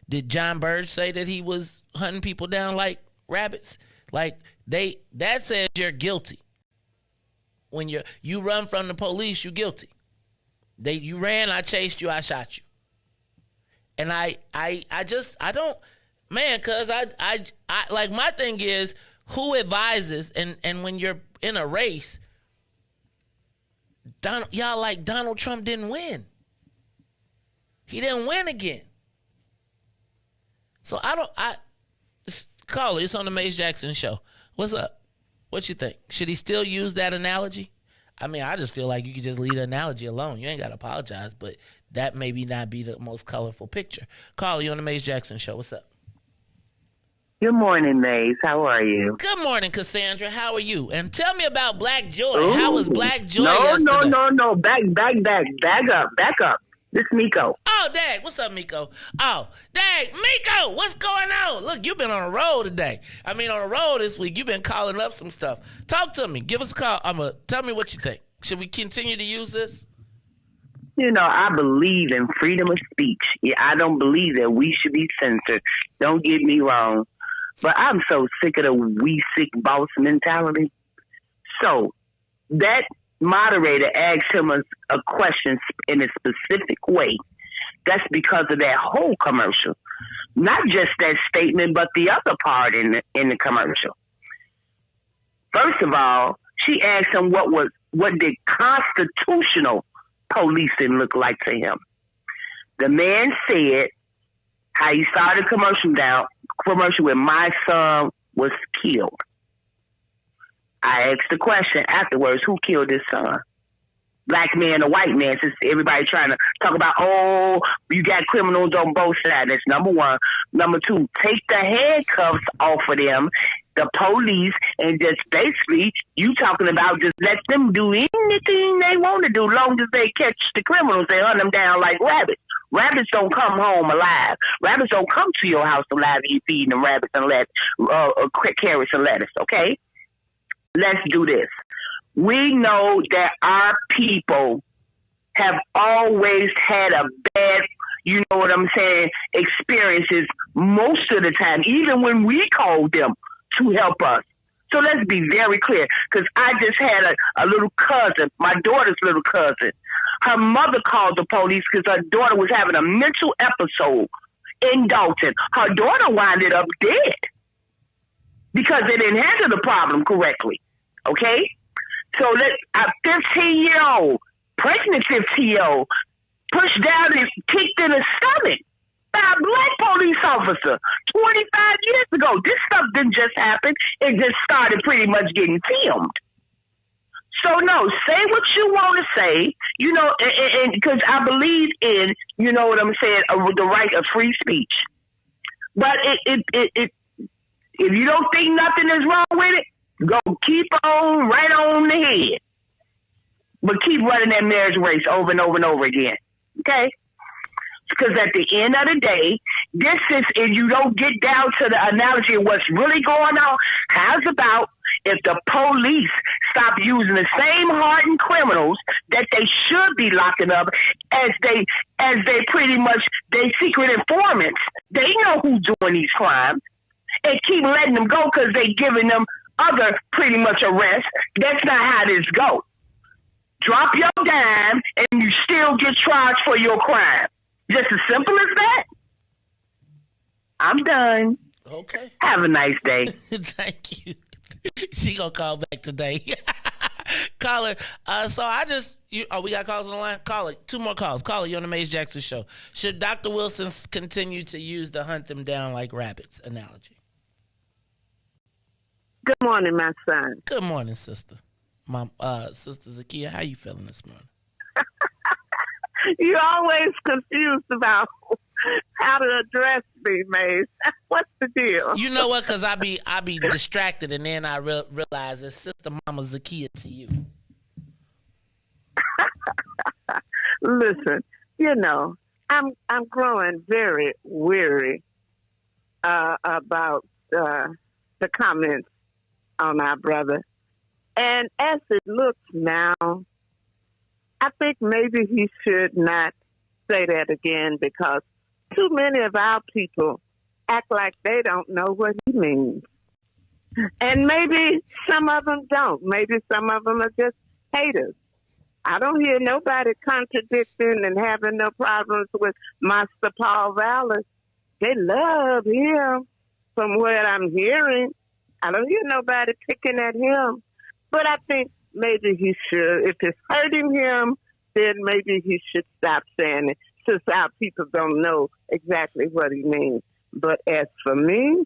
did John Birch say that he was hunting people down like rabbits? Like, that says you're guilty. When you run from the police, you're guilty. You ran, I chased you, I shot you. And I don't, man, cause I like, my thing is who advises, and when you're in a race, Donald Trump didn't win. He didn't win again. So caller, it's on the Mace Jackson show. What's up? What you think? Should he still use that analogy? I mean, I just feel like you could just leave the analogy alone. You ain't got to apologize, but that maybe not be the most colorful picture. Caller, you on the Mace Jackson show. What's up? Good morning, Mace. How are you? Good morning, Cassandra. How are you? And tell me about Black Joy. Ooh. How was Black Joy No. yesterday? Back up. This is Miko. Oh, Dag. What's up, Miko? Oh, Dag. Miko, what's going on? Look, you've been on a roll today. I mean, on a roll this week. You've been calling up some stuff. Talk to me. Give us a call. Tell me what you think. Should we continue to use this? You know, I believe in freedom of speech. Yeah, I don't believe that we should be censored. Don't get me wrong. But I'm so sick of the we sick boss mentality. So that moderator asked him a question in a specific way. That's because of that whole commercial. Not just that statement, but the other part in the commercial. First of all, she asked him what did constitutional policing look like to him. The man said how he started commercial when my son was killed. I asked the question afterwards, who killed his son? Black man or white man, since everybody trying to talk about, you got criminals on both sides. That's number one. Number two, take the handcuffs off of them, the police, and just basically, you talking about just let them do anything they want to do, long as they catch the criminals, they hunt them down like rabbits. Rabbits don't come home alive. Rabbits don't come to your house alive and you feeding them rabbits and carrots and lettuce, okay? Let's do this. We know that our people have always had a bad, you know what I'm saying, experiences most of the time, even when we called them to help us. So let's be very clear, because I just had a little cousin, my daughter's little cousin. Her mother called the police because her daughter was having a mental episode in Dalton. Her daughter wound up dead because they didn't handle the problem correctly. Okay? So a 15-year-old, pregnant 15-year-old, pushed down and kicked in the stomach by a black police officer 25 years ago. This stuff didn't just happen. It just started pretty much getting filmed. So, no, say what you want to say, you know, and because I believe in, you know what I'm saying, the right of free speech. But if you don't think nothing is wrong with it, go keep on right on the head. But keep running that marriage race over and over and over again. Okay? Because at the end of the day, this is, if you don't get down to the analogy of what's really going on, how's about if the police stop using the same hardened criminals that they should be locking up as they pretty much, they secret informants. They know who's doing these crimes and keep letting them go because they giving them other pretty much arrests. That's not how this goes. Drop your dime and you still get charged for your crime. Just as simple as that. I'm done. Okay. Have a nice day. Thank you. She gonna call back today. Caller, we got calls on the line? Caller, 2 more calls. Caller, you're on the Mace Jackson show. Should Dr. Wilson continue to use the hunt them down like rabbits analogy? Good morning, my son. Good morning, sister. Sister Zakia, how you feeling this morning? You're always confused about how to address me, Mace. What's the deal? You know what? Because I be distracted, and then I realize it's Sister Mama Zakia to you. Listen, you know, I'm growing very weary about the comments on our brother, and as it looks now, I think maybe he should not say that again because too many of our people act like they don't know what he means. And maybe some of them don't. Maybe some of them are just haters. I don't hear nobody contradicting and having no problems with Master Paul Vallis. They love him from what I'm hearing. I don't hear nobody picking at him. But I think maybe he should. If it's hurting him, then maybe he should stop saying it, since our people don't know exactly what he means. But as for me,